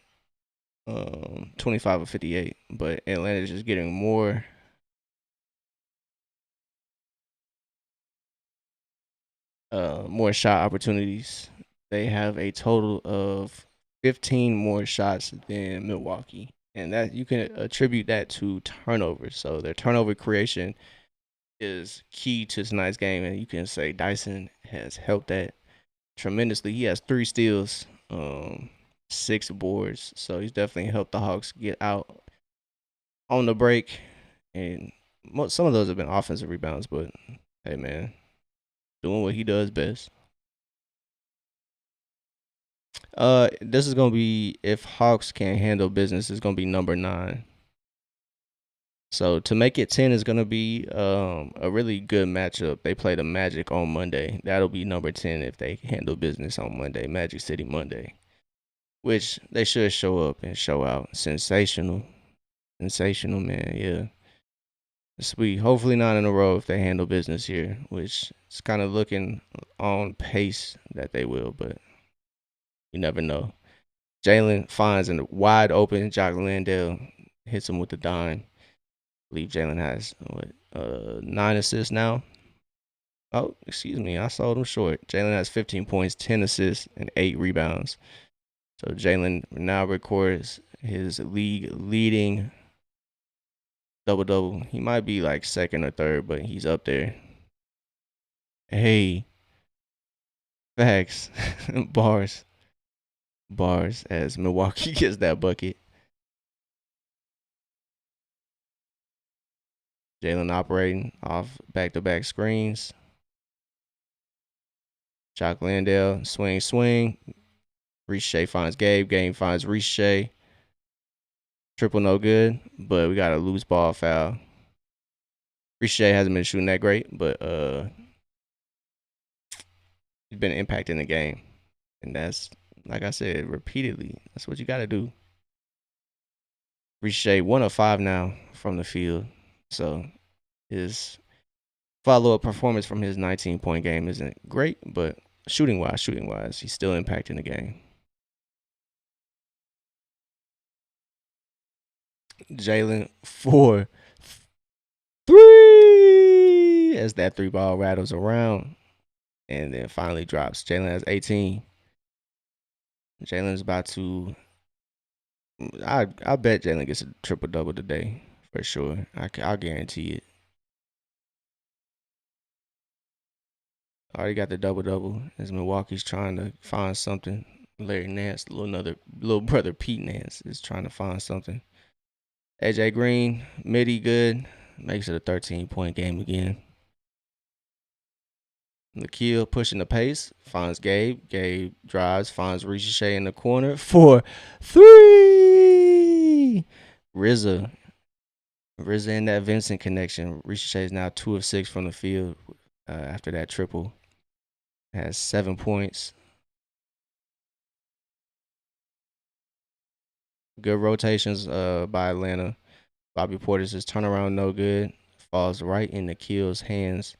25 of 58, but Atlanta's just getting more shot opportunities. They have a total of 15 more shots than Milwaukee, and that you can attribute that to turnovers. So their turnover creation is key to tonight's game, and you can say Dyson has helped that tremendously. He has 3 steals, 6 boards, so he's definitely helped the Hawks get out on the break. And some of those have been offensive rebounds, but hey, man, doing what he does best. This is gonna be if Hawks can't handle business. It's gonna be number 9. So to make it 10 is gonna be a really good matchup. They play the Magic on Monday. That'll be number 10 if they handle business on Monday. Magic City Monday, which they should show up and show out. Sensational, man. Yeah, sweet. Hopefully not in a row if they handle business here, which it's kind of looking on pace that they will, but you never know. Jalen finds a wide open. Jock Landale hits him with the dime. I believe Jalen has 9 assists now. Oh, excuse me, I sold him short. Jalen has 15 points, 10 assists, and 8 rebounds. So Jalen now records his league leading double-double. He might be like second or third, but he's up there. Hey, facts, bars as Milwaukee gets that bucket. Jalen operating off back-to-back screens. Jock Landale, swing. Riche finds Gabe. Gabe finds Riche. Triple no good, but we got a loose ball foul. Riche hasn't been shooting that great, but he's been impacting the game, and that's Like I said, repeatedly. That's what you got to do. Riche 1 of 5 now from the field. So his follow-up performance from his 19-point game isn't great, but shooting wise, he's still impacting the game. Jalen 4-3 as that 3-ball rattles around and then finally drops. Jalen has 18. Jalen's about to. I bet Jalen gets a triple double today for sure. I'll guarantee it. Already got the double double as Milwaukee's trying to find something. Larry Nance, little brother Pete Nance is trying to find something. AJ Green, midi good, makes it a 13-point game again. Nikhil pushing the pace, finds Gabe. Gabe drives, finds Ricochet in the corner for 3. RZA and that Vincent connection. Ricochet is now 2 of 6 from the field after that triple. Has 7 points. Good rotations by Atlanta. Bobby Portis' turnaround no good. Falls right in Nikhil's hands.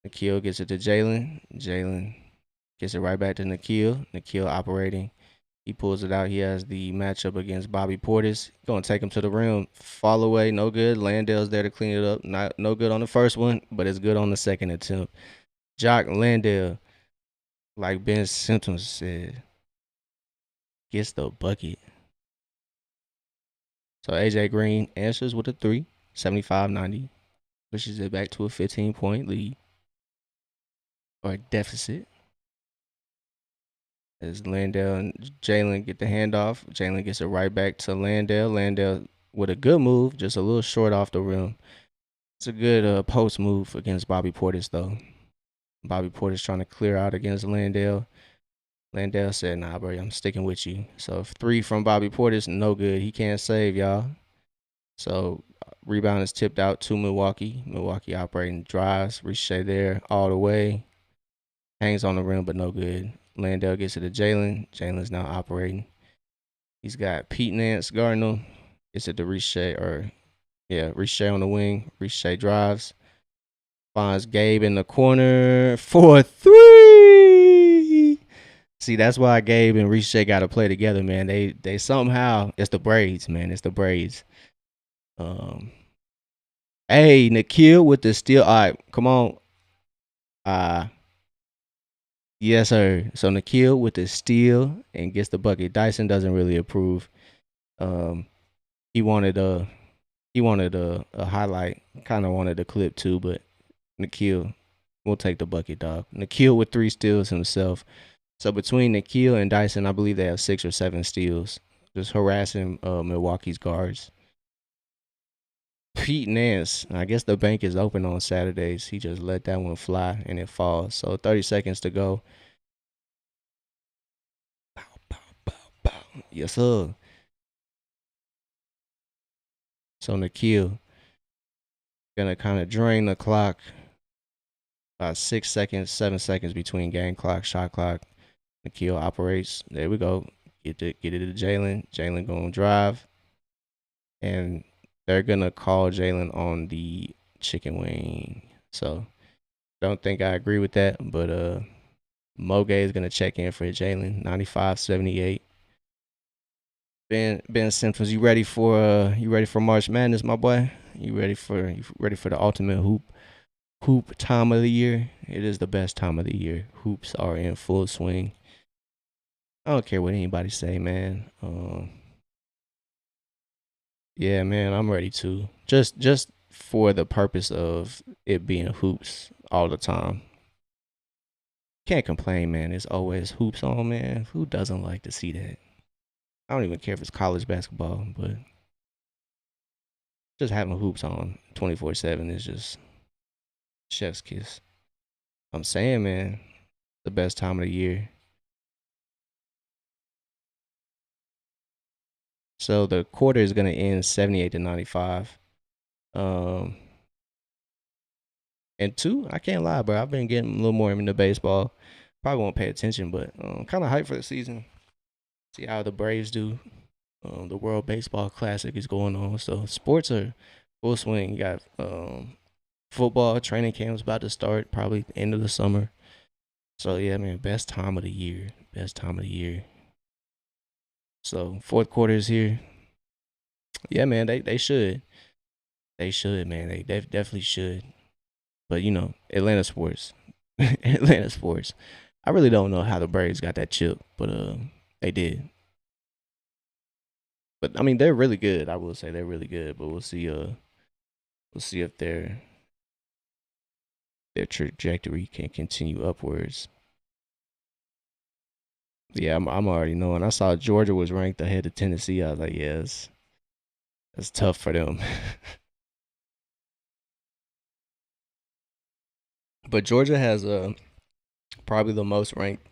Nikhil gets it to Jalen. Jalen gets it right back to Nikhil. Nikhil operating. He pulls it out. He has the matchup against Bobby Portis. Going to take him to the rim. Fall away. No good. Landale's there to clean it up. No good on the first one, but it's good on the second attempt. Jock Landale, like Ben Simmons said, gets the bucket. So AJ Green answers with a 3, 75-90. Pushes it back to a 15-point lead. Or deficit. As Landale and Jalen get the handoff. Jalen gets it right back to Landale. Landale with a good move, just a little short off the rim. It's a good post move against Bobby Portis, though. Bobby Portis trying to clear out against Landale. Landale said, nah, bro, I'm sticking with you. So 3 from Bobby Portis, no good. He can't save, y'all. So rebound is tipped out to Milwaukee. Milwaukee operating drives. Ricochet there all the way. Hangs on the rim, but no good. Landale gets it to Jalen. Jalen's now operating. He's got Pete Nance guarding him. Gets it to Ricochet, Ricochet on the wing. Ricochet drives. Finds Gabe in the corner for 3. See, that's why Gabe and Ricochet got to play together, man. They somehow, it's the braids, man. It's the braids. Hey, Nikhil with the steal. All right, come on. Yes, sir. So Nikhil with the steal and gets the bucket. Dyson doesn't really approve. He wanted a highlight. Kind of wanted a clip too, but Nikhil will take the bucket, dog. Nikhil with 3 steals himself. So between Nikhil and Dyson, I believe they have 6 or 7 steals. Just harassing Milwaukee's guards. Pete Nance, I guess the bank is open on Saturdays. He just let that one fly and it falls. So 30 seconds to go. Bow, bow, bow, bow. Yes, sir. So Nikhil gonna kind of drain the clock. About 6 seconds, 7 seconds between game clock, shot clock. Nikhil operates. There we go. Get it to Jalen. Jalen gonna drive. And they're gonna call Jalen on the chicken wing. So don't think I agree with that, but Moge is gonna check in for Jalen. 95-78. Ben Simmons, you ready for March Madness, my boy? You ready for the ultimate hoop time of the year? It is the best time of the year. Hoops are in full swing. I don't care what anybody say, man. Yeah, man, I'm ready too. Just for the purpose of it being hoops all the time. Can't complain, man. It's always hoops on, man. Who doesn't like to see that? I don't even care if it's college basketball, but just having hoops on 24/7 is just chef's kiss. I'm saying, man, the best time of the year. So the quarter is gonna end 78-95. And 2, I can't lie, bro. I've been getting a little more into baseball. Probably won't pay attention, but kind of hyped for the season. See how the Braves do. The World Baseball Classic is going on, so sports are full swing. You got football training camps about to start, probably the end of the summer. So yeah, man, best time of the year. Best time of the year. So fourth quarter is here. Yeah, man, they should. They should, man. They definitely should. But you know, Atlanta sports. Atlanta sports. I really don't know how the Braves got that chip, but they did. But I mean, they're really good. I will say they're really good. But we'll see if their trajectory can continue upwards. Yeah, I'm already knowing. I saw Georgia was ranked ahead of Tennessee. I was like, yes, that's tough for them. But Georgia has probably the most ranked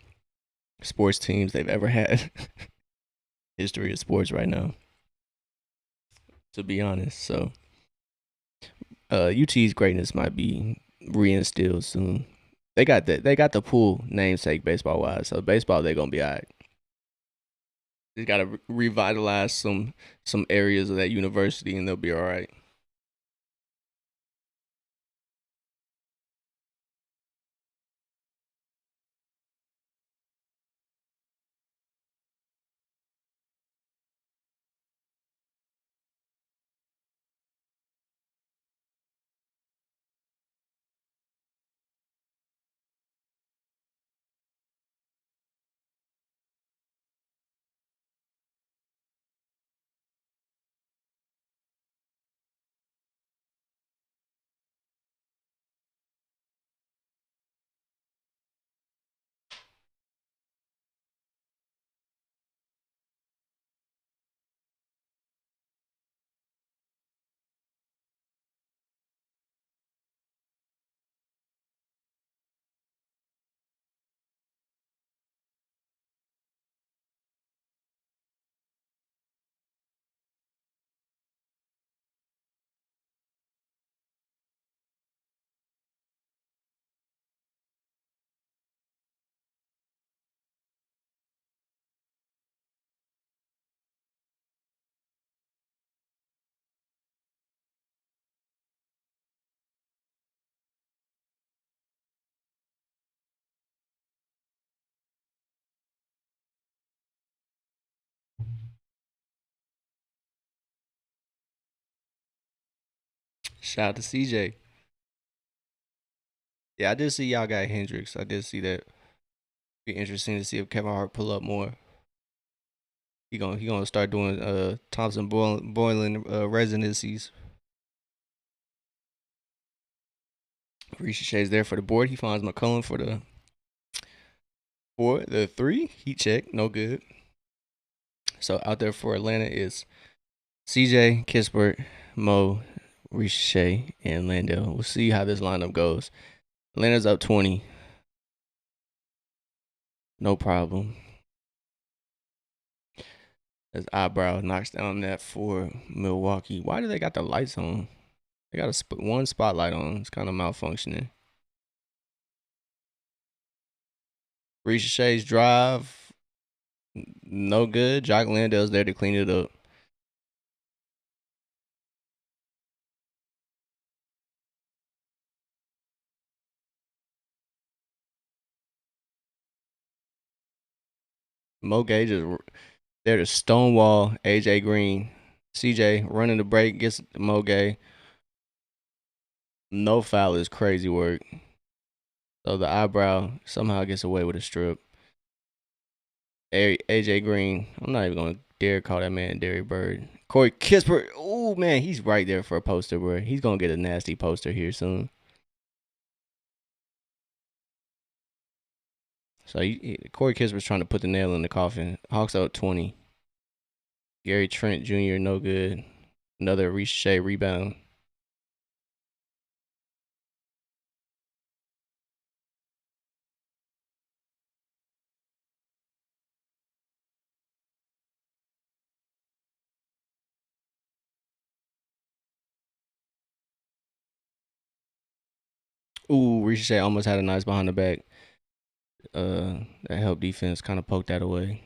sports teams they've ever had. History of sports right now, to be honest. So UT's greatness might be reinstilled soon. They got the pool namesake baseball wise. So baseball they're gonna be alright. They gotta revitalize some areas of that university and they'll be alright. Shout out to CJ. Yeah, I did see y'all got Hendricks. I did see that. Be interesting to see if Kevin Hart pull up more. He gonna start doing Thompson Boylan residencies. Shay's there for the board. He finds McCullum for the three. Heat check, no good. So out there for Atlanta is CJ, Kispert, Mo, Ricochet, and Landell. We'll see how this lineup goes. Atlanta's up 20. No problem. As Eyebrow knocks down that for Milwaukee. Why do they got the lights on? They got one spotlight on. It's kind of malfunctioning. Ricochet's drive, no good. Jock Landell's there to clean it up. Mo Gage is there to stonewall AJ Green. CJ running the break, gets Mo Gay. No foul is crazy work. So the Eyebrow somehow gets away with a strip. AJ Green, I'm not even going to dare call that man Derry Bird. Corey Kispert, oh man, he's right there for a poster, bro. He's going to get a nasty poster here soon. So Corey Kispert's trying to put the nail in the coffin. Hawks out 20. Gary Trent Jr., no good. Another Ricochet rebound. Ooh, Ricochet almost had a nice behind the back. that help defense kind of poke that away.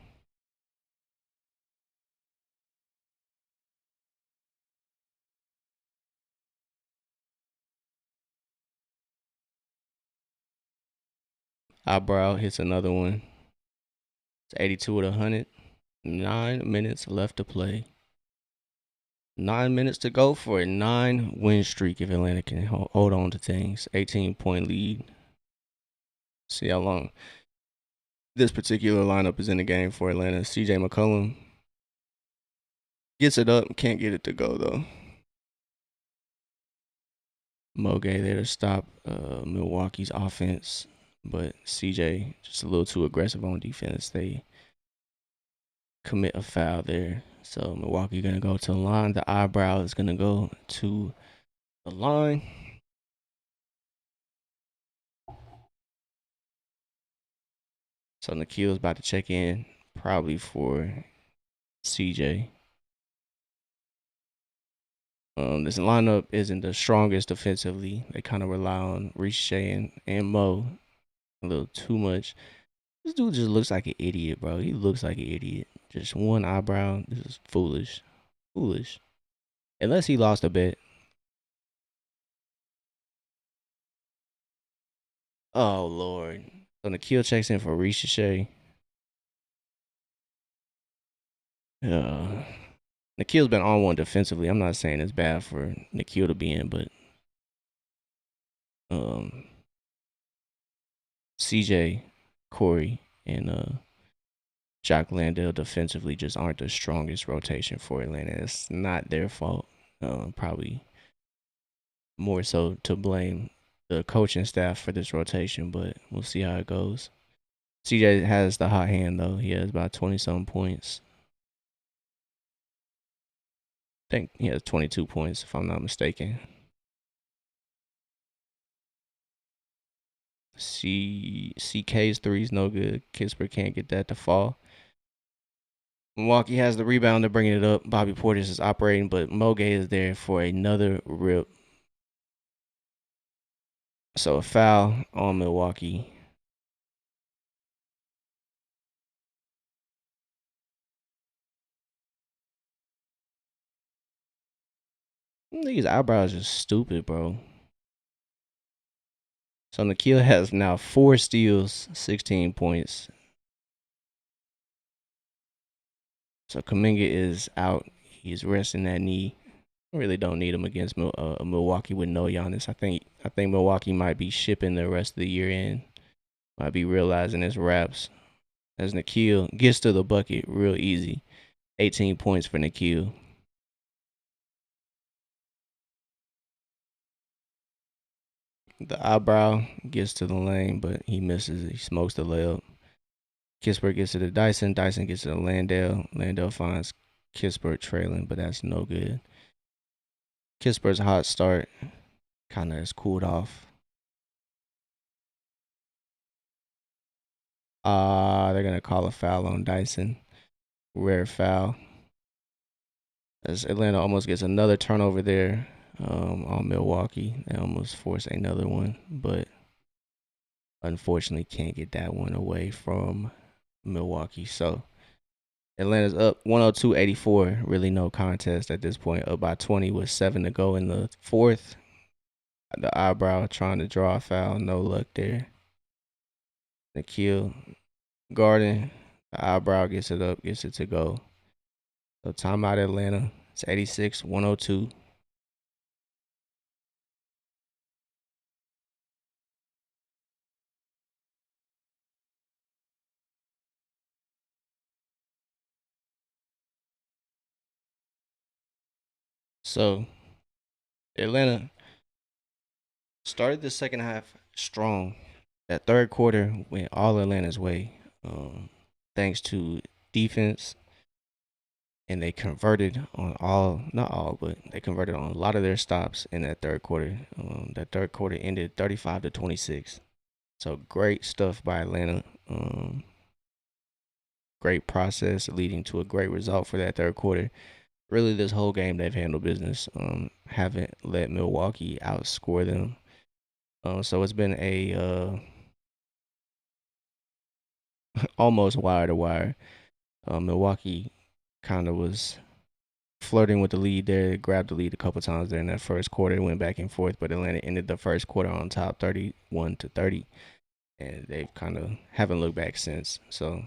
Eyebrow hits another one. It's 82 with 100. 9 minutes left to play. 9 minutes to go for a 9-win streak if Atlanta can hold on to things. 18-point lead. See how long this particular lineup is in the game for Atlanta. CJ McCollum gets it up, can't get it to go though. Moge there to stop Milwaukee's offense, but CJ just a little too aggressive on defense. They commit a foul there. So Milwaukee gonna go to the line. The eyebrow is gonna go to the line. So Nikhil's about to check in, probably for CJ. This lineup isn't the strongest defensively. They kind of rely on Ricochet and Mo a little too much. This dude just looks like an idiot, bro. He looks like an idiot. Just one eyebrow. This is foolish. Foolish. Unless he lost a bet. Oh, Lord. So Nikhil checks in for Ricochet. Nikhil's been on one defensively. I'm not saying it's bad for Nikhil to be in, but CJ, Corey, and Jock Landale defensively just aren't the strongest rotation for Atlanta. It's not their fault. Probably more so to blame the coaching staff for this rotation, but we'll see how it goes. CJ has the hot hand though. He has about 20-some points. I think he has 22 points if I'm not mistaken. CK's three's no good. Kispert can't get that to fall. Milwaukee has the rebound. They're bringing it up. Bobby Portis is operating, but Moge is there for another rip. So a foul on Milwaukee. These eyebrows are stupid, bro. So Nikhil has now 4 steals, 16 points. So Kuminga is out. He's resting that knee. Really don't need him against Milwaukee with no Giannis. I think Milwaukee might be shipping the rest of the year in. Might be realizing his raps. As Nikhil gets to the bucket real easy. 18 points for Nikhil. The eyebrow gets to the lane, but he misses. He smokes the layup. Kispert gets to the Dyson. Dyson gets to the Landale. Landale finds Kispert trailing, but that's no good. Kispert's hot start kind of has cooled off. They're going to call a foul on Dyson. Rare foul. As Atlanta almost gets another turnover there on Milwaukee. They almost force another one, but unfortunately can't get that one away from Milwaukee. So Atlanta's up 102-84. Really no contest at this point. Up by 20 with 7 to go in the fourth. The eyebrow trying to draw a foul. No luck there. Nikhil guarding. The eyebrow gets it up, gets it to go. So timeout Atlanta. It's 86-102. So Atlanta started the second half strong. That third quarter went all Atlanta's way, thanks to defense, and they converted on not all, but they converted on a lot of their stops in that third quarter. That third quarter ended 35-26. So great stuff by Atlanta. Great process leading to a great result for that third quarter. Really, this whole game they've handled business. Haven't let Milwaukee outscore them. So it's been a almost wire to wire. Milwaukee kind of was flirting with the lead there, grabbed the lead a couple times there in that first quarter. It went back and forth, but Atlanta ended the first quarter on top 31-30, and they kind of haven't looked back since. So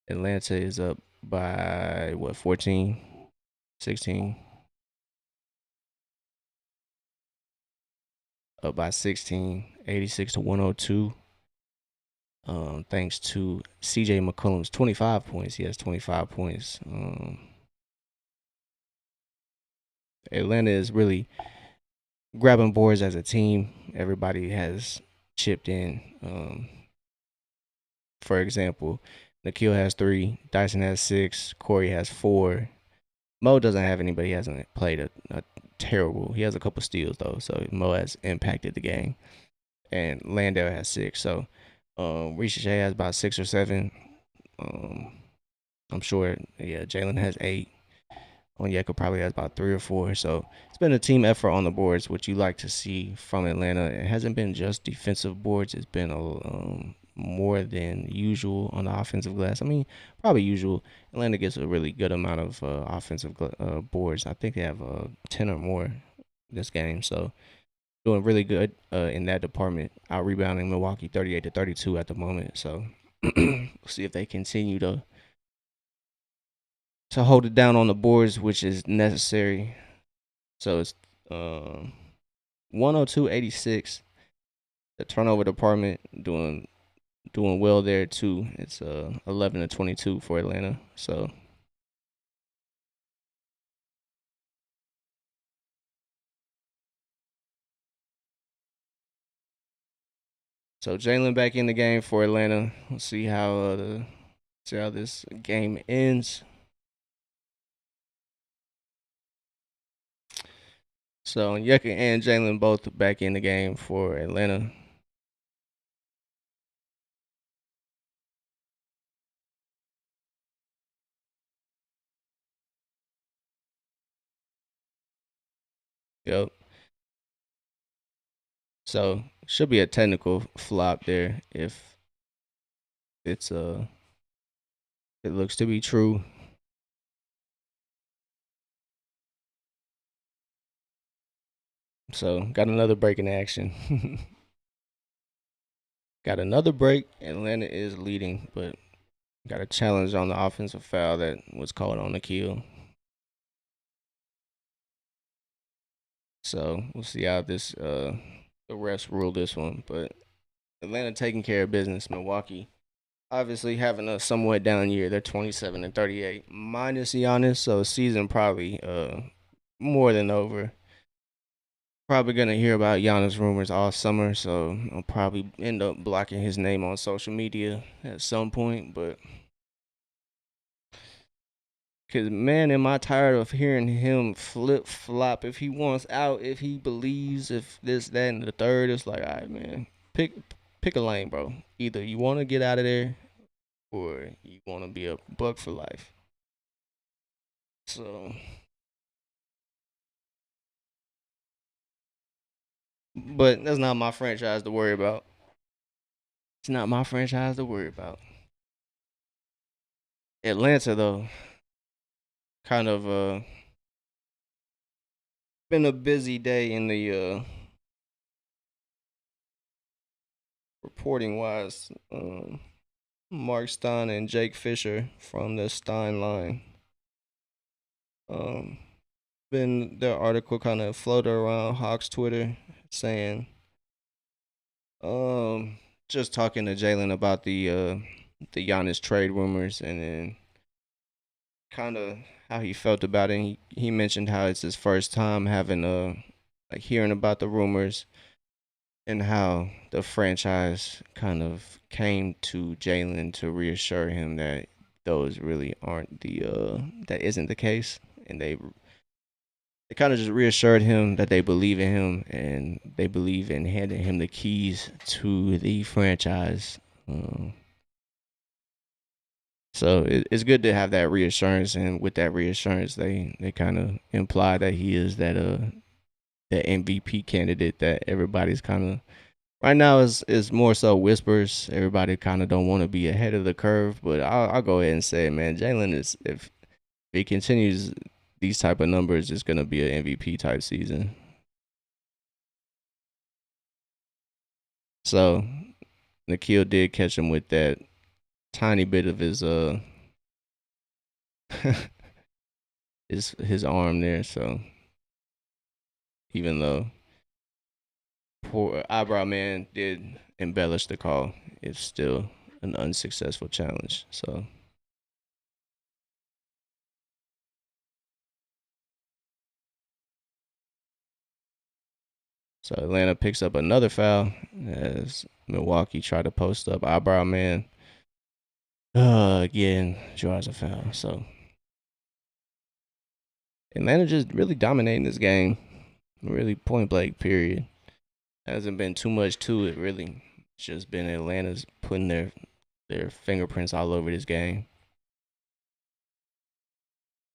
Atlanta is up by what, 14, 16? Up by 16, 86-102. Thanks to CJ McCollum's 25 points. He has 25 points. Atlanta is really grabbing boards as a team. Everybody has chipped in. For example, Nikhil has 3, Dyson has 6, Corey has 4. Mo doesn't have any, but he hasn't played a terrible. He has a couple steals though, so Mo has impacted the game. And Landale has 6. So Risha has about 6 or 7. I'm sure, yeah, Jalen has 8. Onyeka probably has about 3 or 4. So it's been a team effort on the boards, which you like to see from Atlanta. It hasn't been just defensive boards. It's been more than usual on the offensive glass. I mean, probably usual. Atlanta gets a really good amount of offensive boards. I think they have 10 or more this game. So doing really good in that department. Out rebounding Milwaukee 38-32 at the moment. So we'll see if they continue to hold it down on the boards, which is necessary. So it's 102-86. The turnover department doing well there too. It's 11-22 for Atlanta. So Jalen back in the game for Atlanta. We'll see how this game ends. So Onyeka and Jalen both back in the game for Atlanta. Yep. So should be a technical flop there if it looks to be true. So got another break in action. Got another break. Atlanta is leading, but got a challenge on the offensive foul that was called on Nikhil. So we'll see how the refs rule this one. But Atlanta taking care of business. Milwaukee obviously having a somewhat down year. They're 27-38 minus Giannis, so season probably more than over. Probably gonna hear about Giannis rumors all summer, so I'll probably end up blocking his name on social media at some point. But cause man, am I tired of hearing him flip flop? If he wants out, if he believes, if this, that, and the third, it's like, all right, man, pick a lane, bro. Either you want to get out of there, or you want to be a Buck for life. So, but that's not my franchise to worry about. It's not my franchise to worry about. Atlanta though, kind of been a busy day in the reporting wise. Mark Stein and Jake Fisher from the Stein line. Been their article kind of floated around Hawks Twitter saying, just talking to Jalen about the Giannis trade rumors, and then kind of how he felt about it. He mentioned how it's his first time having like hearing about the rumors, and how the franchise kind of came to Jalen to reassure him that those really aren't that isn't the case, and they kind of just reassured him that they believe in him and they believe in handing him the keys to the franchise. So it's good to have that reassurance, and with that reassurance, they kind of imply that he is that MVP candidate that everybody's kind of Right now is more so whispers. Everybody kind of don't want to be ahead of the curve, but I'll go ahead and say, man, Jalen is if he continues these type of numbers, it's gonna be an MVP type season. So Nikhil did catch him with that tiny bit of his his arm there. So even though poor eyebrow man did embellish the call, it's still an unsuccessful challenge. So Atlanta picks up another foul as Milwaukee try to post up eyebrow man. Again draws a foul. So Atlanta just really dominating this game. Really point blank. Period. Hasn't been too much to it really. It's just been Atlanta's putting their fingerprints all over this game.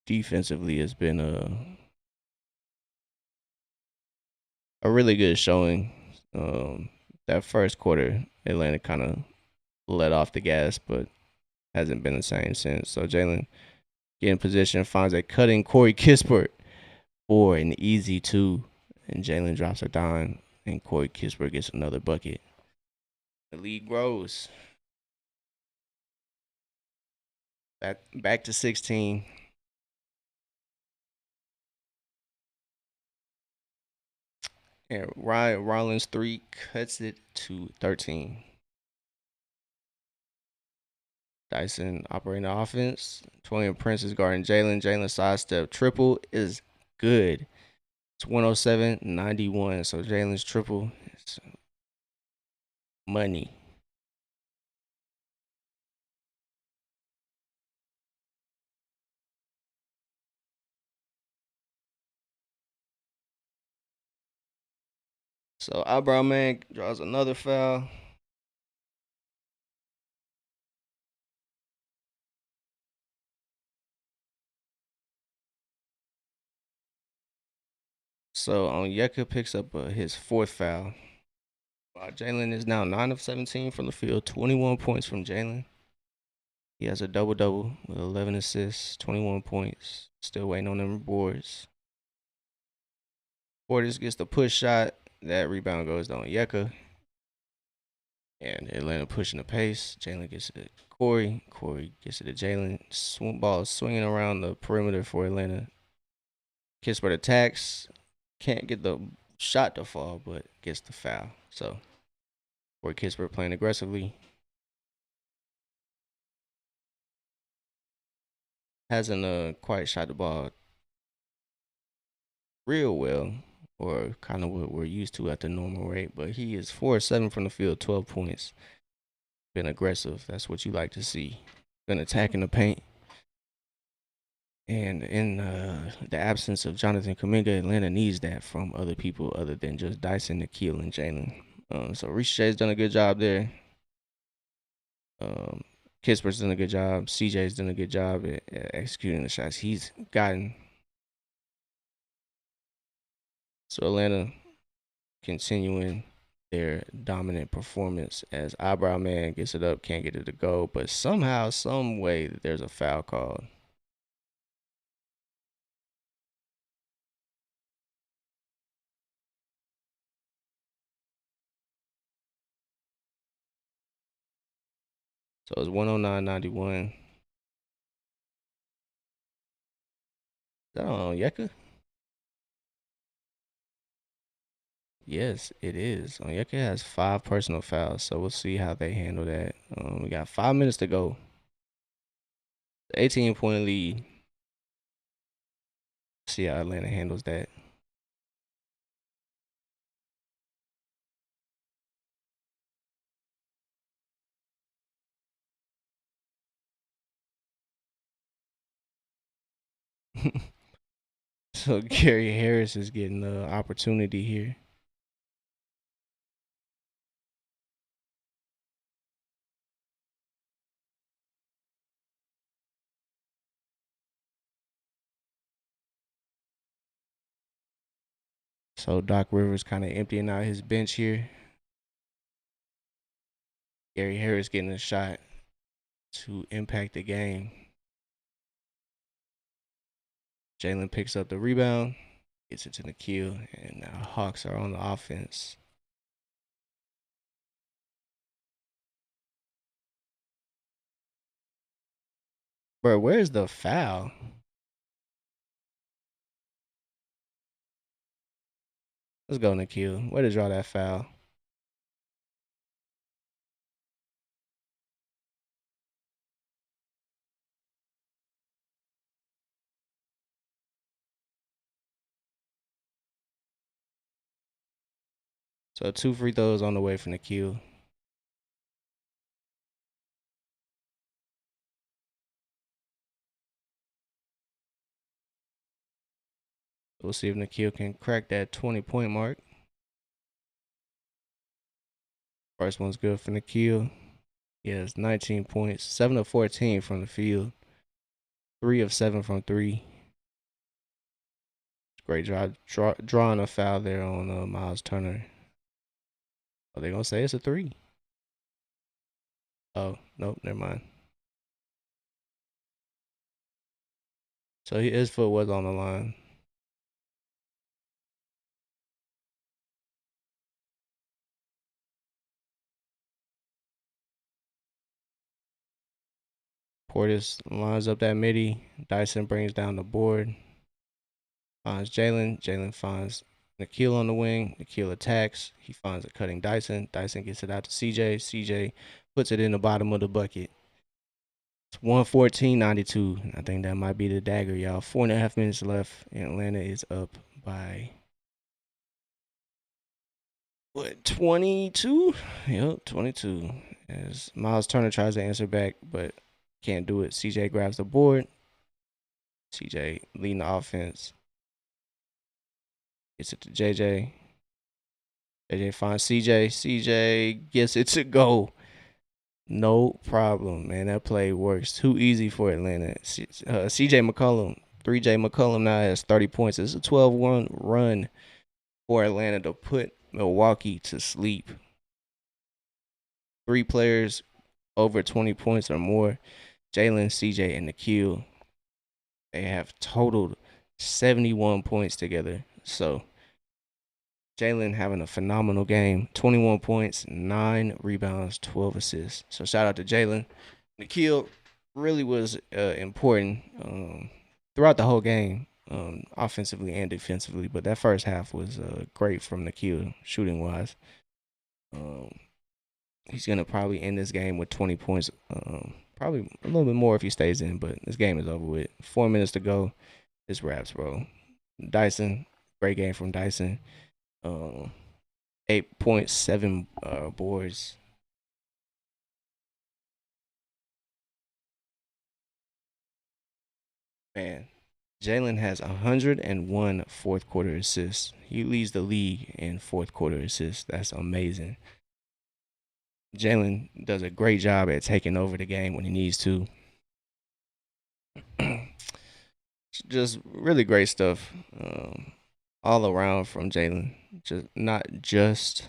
Defensively, it's been a really good showing. That first quarter, Atlanta kind of let off the gas, but hasn't been the same since. So Jalen getting position, finds a cutting Corey Kispert for an easy two, and Jalen drops a dime, and Corey Kispert gets another bucket. The lead grows. Back to 16. And Ryan Rollins 3 cuts it to 13. Dyson operating the offense. Torian Prince is guarding Jalen. Jalen sidestep triple is good. It's 107-91. So Jalen's triple is money. So Eyebrow Man draws another foul. So Onyeka picks up his fourth foul. Jalen is now 9 of 17 from the field, 21 points from Jalen. He has a double double with 11 assists, 21 points. Still waiting on them boards. Portis gets the push shot. That rebound goes to Onyeka. And Atlanta pushing the pace. Jalen gets it to Corey. Corey gets it to Jalen. Swing ball swinging around the perimeter for Atlanta. Kispert attacks. Can't get the shot to fall, but gets the foul. So, Corey Kispert playing aggressively. Hasn't quite shot the ball real well, or kind of what we're used to at the normal rate. But he is 4-7 from the field, 12 points. Been aggressive. That's what you like to see. Been attacking the paint. And in the absence of Jonathan Kuminga, Atlanta needs that from other people other than just Dyson, Nikhil, and Jalen. So Reese Shay's done a good job there. Um, Kispert's done a good job. CJ's done a good job at executing the shots he's gotten. So Atlanta continuing their dominant performance as Eyebrow Man gets it up, can't get it to go, but somehow, some way, there's a foul called. So it's 109-91. Is that on Onyeka? Yes, it is. Onyeka has 5 personal fouls, so we'll see how they handle that. We got 5 minutes to go. 18-point lead. See how Atlanta handles that. So Gary Harris is getting the opportunity here. So Doc Rivers kind of emptying out his bench here. Gary Harris getting a shot to impact the game. Jalen picks up the rebound, gets it to Nikhil, and now Hawks are on the offense. Bro, where's the foul? Let's go, Nikhil. Way to draw that foul. So 2 free throws on the way from Nikhil. We'll see if Nikhil can crack that 20-point mark. First one's good for Nikhil. He has 19 points, 7 of 14 from the field, 3 of 7 from 3. Great drawing a foul there on Miles Turner. Are they gonna say it's a 3? Oh, nope, never mind. So his foot was on the line. Portis lines up that midi. Dyson brings down the board. Finds Jalen. Jalen finds Nikhil on the wing. Nikhil attacks. He finds a cutting Dyson. Dyson gets it out to CJ. CJ puts it in the bottom of the bucket. It's 114-92. I think that might be the dagger, y'all. 4.5 minutes left. And Atlanta is up by what, 22? Yep, 22. As Miles Turner tries to answer back, but can't do it. CJ grabs the board. CJ leading the offense. Gets it to JJ. JJ finds CJ. CJ gets it to go. No problem, man. That play works. Too easy for Atlanta. CJ McCollum, 3J McCollum now has 30 points. It's a 12-1 run for Atlanta to put Milwaukee to sleep. 3 players over 20 points or more. Jalen, CJ, and Nikhil. They have totaled 71 points together. So Jalen having a phenomenal game. 21 points, 9 rebounds, 12 assists. So shout out to Jalen. Nikhil really was important throughout the whole game, offensively and defensively. But that first half was great from Nikhil, shooting-wise. He's going to probably end this game with 20 points. Probably a little bit more if he stays in, but this game is over with. 4 minutes to go. It's wraps, bro. Dyson, great game from Dyson. 8.7 boards. Man, Jalen has 101 fourth quarter assists. He leads the league in fourth quarter assists. That's amazing. Jalen does a great job at taking over the game when he needs to. Just really great stuff all around from Jalen. Just not just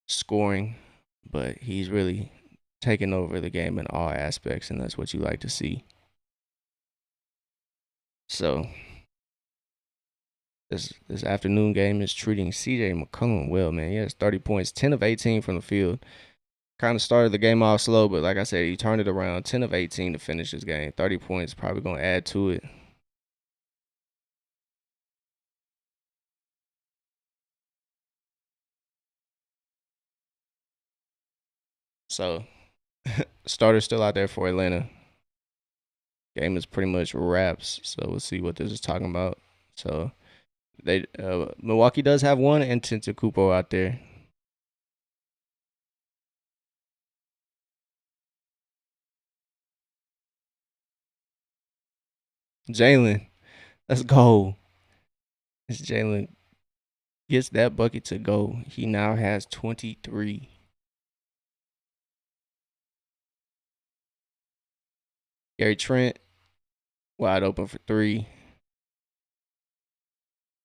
scoring, but he's really taking over the game in all aspects, and that's what you like to see. So this afternoon game is treating CJ McCollum well, man. He has 30 points, 10 of 18 from the field. Kind of started the game off slow, but like I said, he turned it around. 10 of 18 to finish this game. 30 points, probably going to add to it. So, starter's still out there for Atlanta. Game is pretty much wraps. So we'll see what this is talking about. So they Milwaukee does have one Antetokounmpo out there. Jalen, let's go. It's Jalen gets that bucket to go. He now has 23. Gary Trent wide open for 3.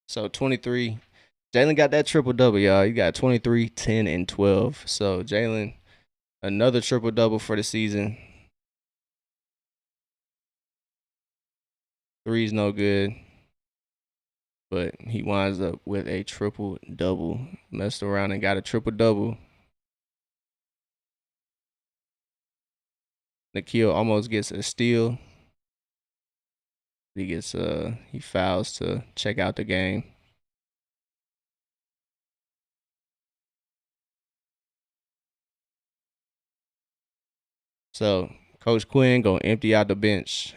So 23. Jalen got that triple double, y'all. He got 23, 10, and 12. So Jalen, another triple double for the season. Three's no good, but he winds up with a triple double. Messed around and got a triple double. Nikhil almost gets a steal. He fouls to check out the game. So Coach Quinn gonna empty out the bench.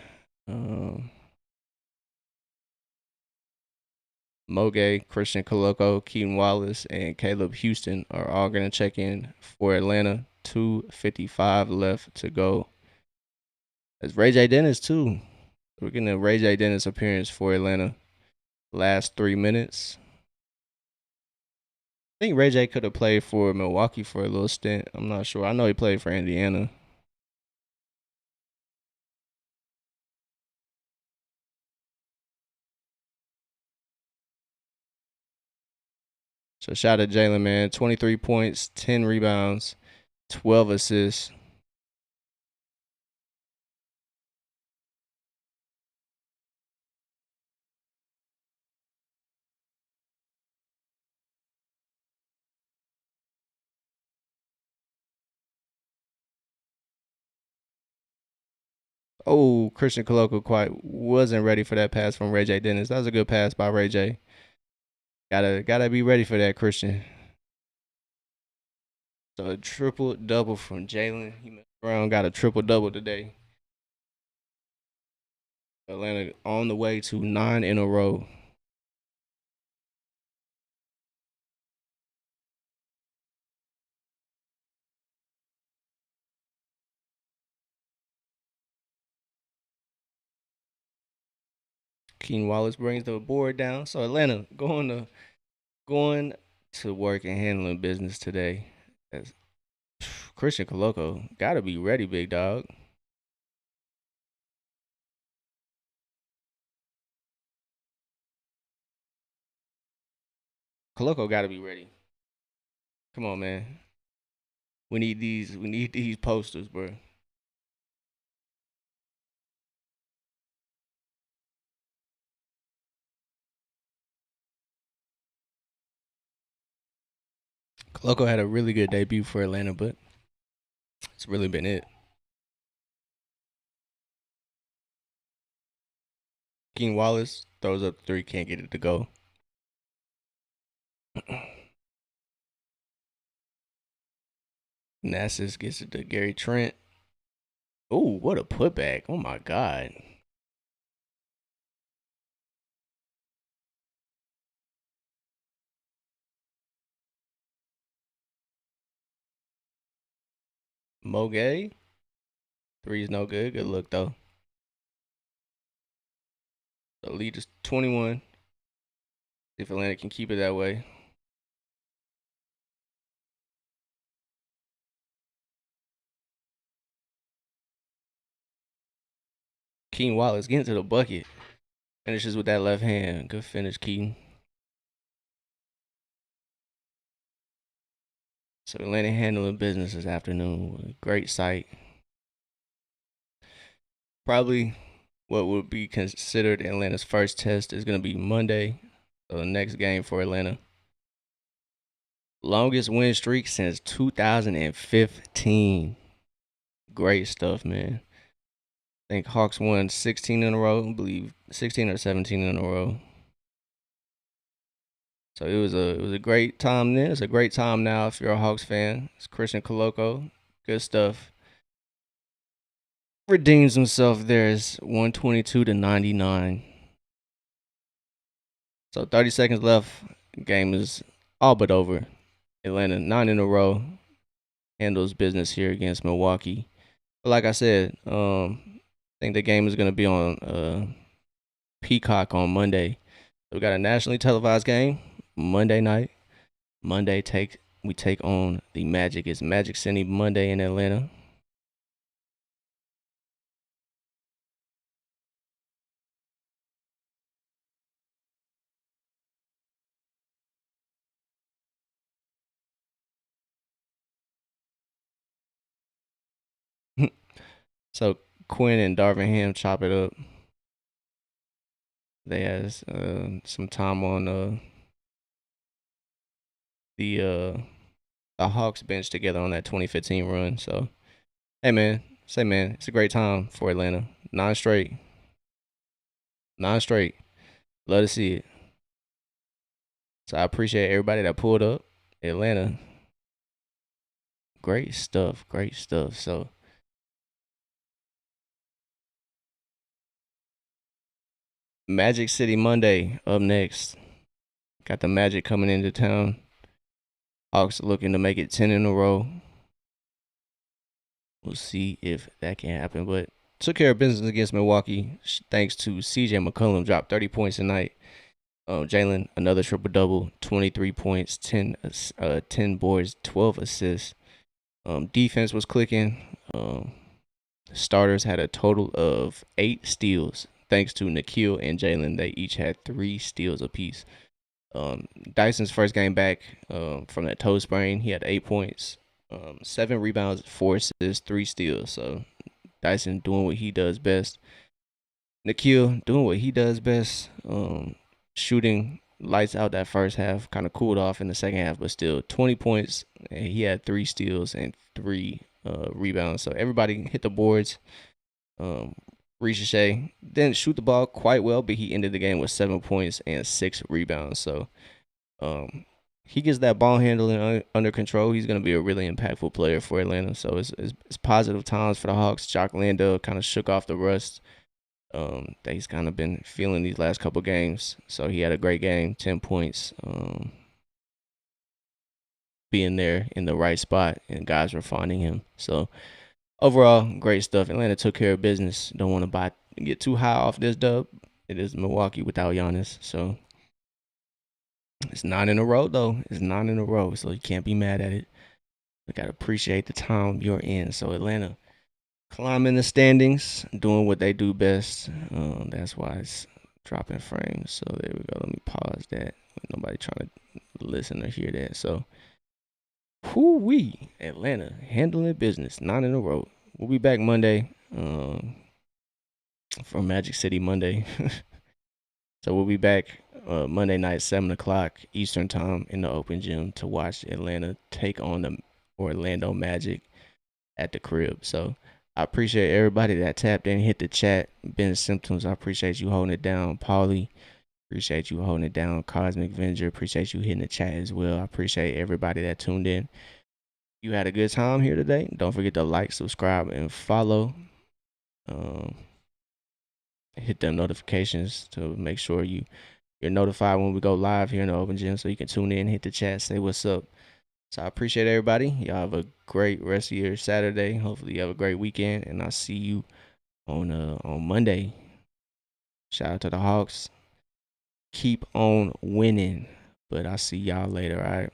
Moge, Christian Coloco, Keaton Wallace, and Caleb Houston are all gonna check in for Atlanta. 2:55 left to go. That's Ray J Dennis too. We're getting a Ray J Dennis appearance for Atlanta. Last 3 minutes. I think Ray J could have played for Milwaukee for a little stint. I'm not sure. I know he played for Indiana. So shout out to Jalen, man. 23 points, 10 rebounds, 12 assists. Oh, Christian Coloco quite wasn't ready for that pass from Ray J Dennis. That was a good pass by Ray J. Gotta be ready for that, Christian. So a triple double from Jalen. He messed around, got a triple double today. Atlanta on the way to 9 in a row. Keen Wallace brings the board down. So Atlanta going to work and handling business today. As Christian Coloco gotta be ready, big dog. Coloco gotta be ready. Come on, man. We need these. We need these posters, bro. Coloco had a really good debut for Atlanta, but it's really been it. King Wallace throws up three, can't get it to go. Nasus gets it to Gary Trent. Oh, what a putback. Oh my God. Moge. Three is no good. Good look though. The lead is 21. If Atlanta can keep it that way. Keaton Wallace getting to the bucket. Finishes with that left hand. Good finish, Keaton. So Atlanta handling business this afternoon. Great sight. Probably what would be considered Atlanta's first test is going to be Monday. So the next game for Atlanta. Longest win streak since 2015. Great stuff, man. I think Hawks won 16 in a row. I believe 16 or 17 in a row. So it was a great time then. It's a great time now if you're a Hawks fan. It's Christian Coloco. Good stuff. Redeems himself there. It's 122 to 99. So 30 seconds left. Game is all but over. Atlanta 9 in a row. Handles business here against Milwaukee. But like I said, I think the game is gonna be on Peacock on Monday. So we got a nationally televised game Monday night. We take on the Magic. It's Magic City Monday in Atlanta. So Quinn and Darvin Ham chop it up. They has some time on the uh the Hawks bench together on that 2015 run. So hey man, it's a great time for Atlanta. Nine straight. Love to see it. So I appreciate everybody that pulled up. Atlanta, great stuff. So Magic City Monday up next. Got the Magic coming into town. Hawks looking to make it 10 in a row. We'll see if that can happen. But took care of business against Milwaukee thanks to CJ McCollum. Dropped 30 points tonight. Jalen, another triple double, 23 points, 10 boards, 12 assists. Defense was clicking. Starters had a total of 8 steals thanks to Nikhil and Jalen. They each had 3 steals apiece. Dyson's first game back from that toe sprain, he had 8 points, 7 rebounds, 4 assists, 3 steals. So Dyson doing what he does best. Nikhil doing what he does best. Shooting lights out that first half, kind of cooled off in the second half, but still 20 points. And he had 3 steals and 3 rebounds. So everybody hit the boards. Ricochet didn't shoot the ball quite well, but he ended the game with 7 points and 6 rebounds. So he gets that ball handling under control. He's going to be a really impactful player for Atlanta. So it's positive times for the Hawks. Jock Landale kind of shook off the rust that he's kind of been feeling these last couple games. So he had a great game, 10 points, being there in the right spot, and guys were finding him. So overall, great stuff. Atlanta took care of business. Don't want to get too high off this dub. It is Milwaukee without Giannis. So it's 9 in a row, though. It's 9 in a row, so you can't be mad at it. You got to appreciate the time you're in. So Atlanta climbing the standings, doing what they do best. That's why it's dropping frames. So there we go. Let me pause that. Nobody trying to listen or hear that. So, whoo-wee, Atlanta handling business, 9 in a row. We'll be back Monday for Magic City Monday. So we'll be back Monday night, 7 o'clock Eastern time in the open gym to watch Atlanta take on the Orlando Magic at the crib. So I appreciate everybody that tapped in, hit the chat. Ben Symptoms, I appreciate you holding it down. Paulie, appreciate you holding it down. Cosmic Venger, appreciate you hitting the chat as well. I appreciate everybody that tuned in. You had a good time here today. Don't forget to like, subscribe, and follow. Hit them notifications to make sure you're notified when we go live here in the open gym, so you can tune in, hit the chat, say what's up. So I appreciate everybody. Y'all have a great rest of your Saturday. Hopefully you have a great weekend, and I'll see you on Monday. Shout out to the Hawks. Keep on winning. But I'll see y'all later, all right?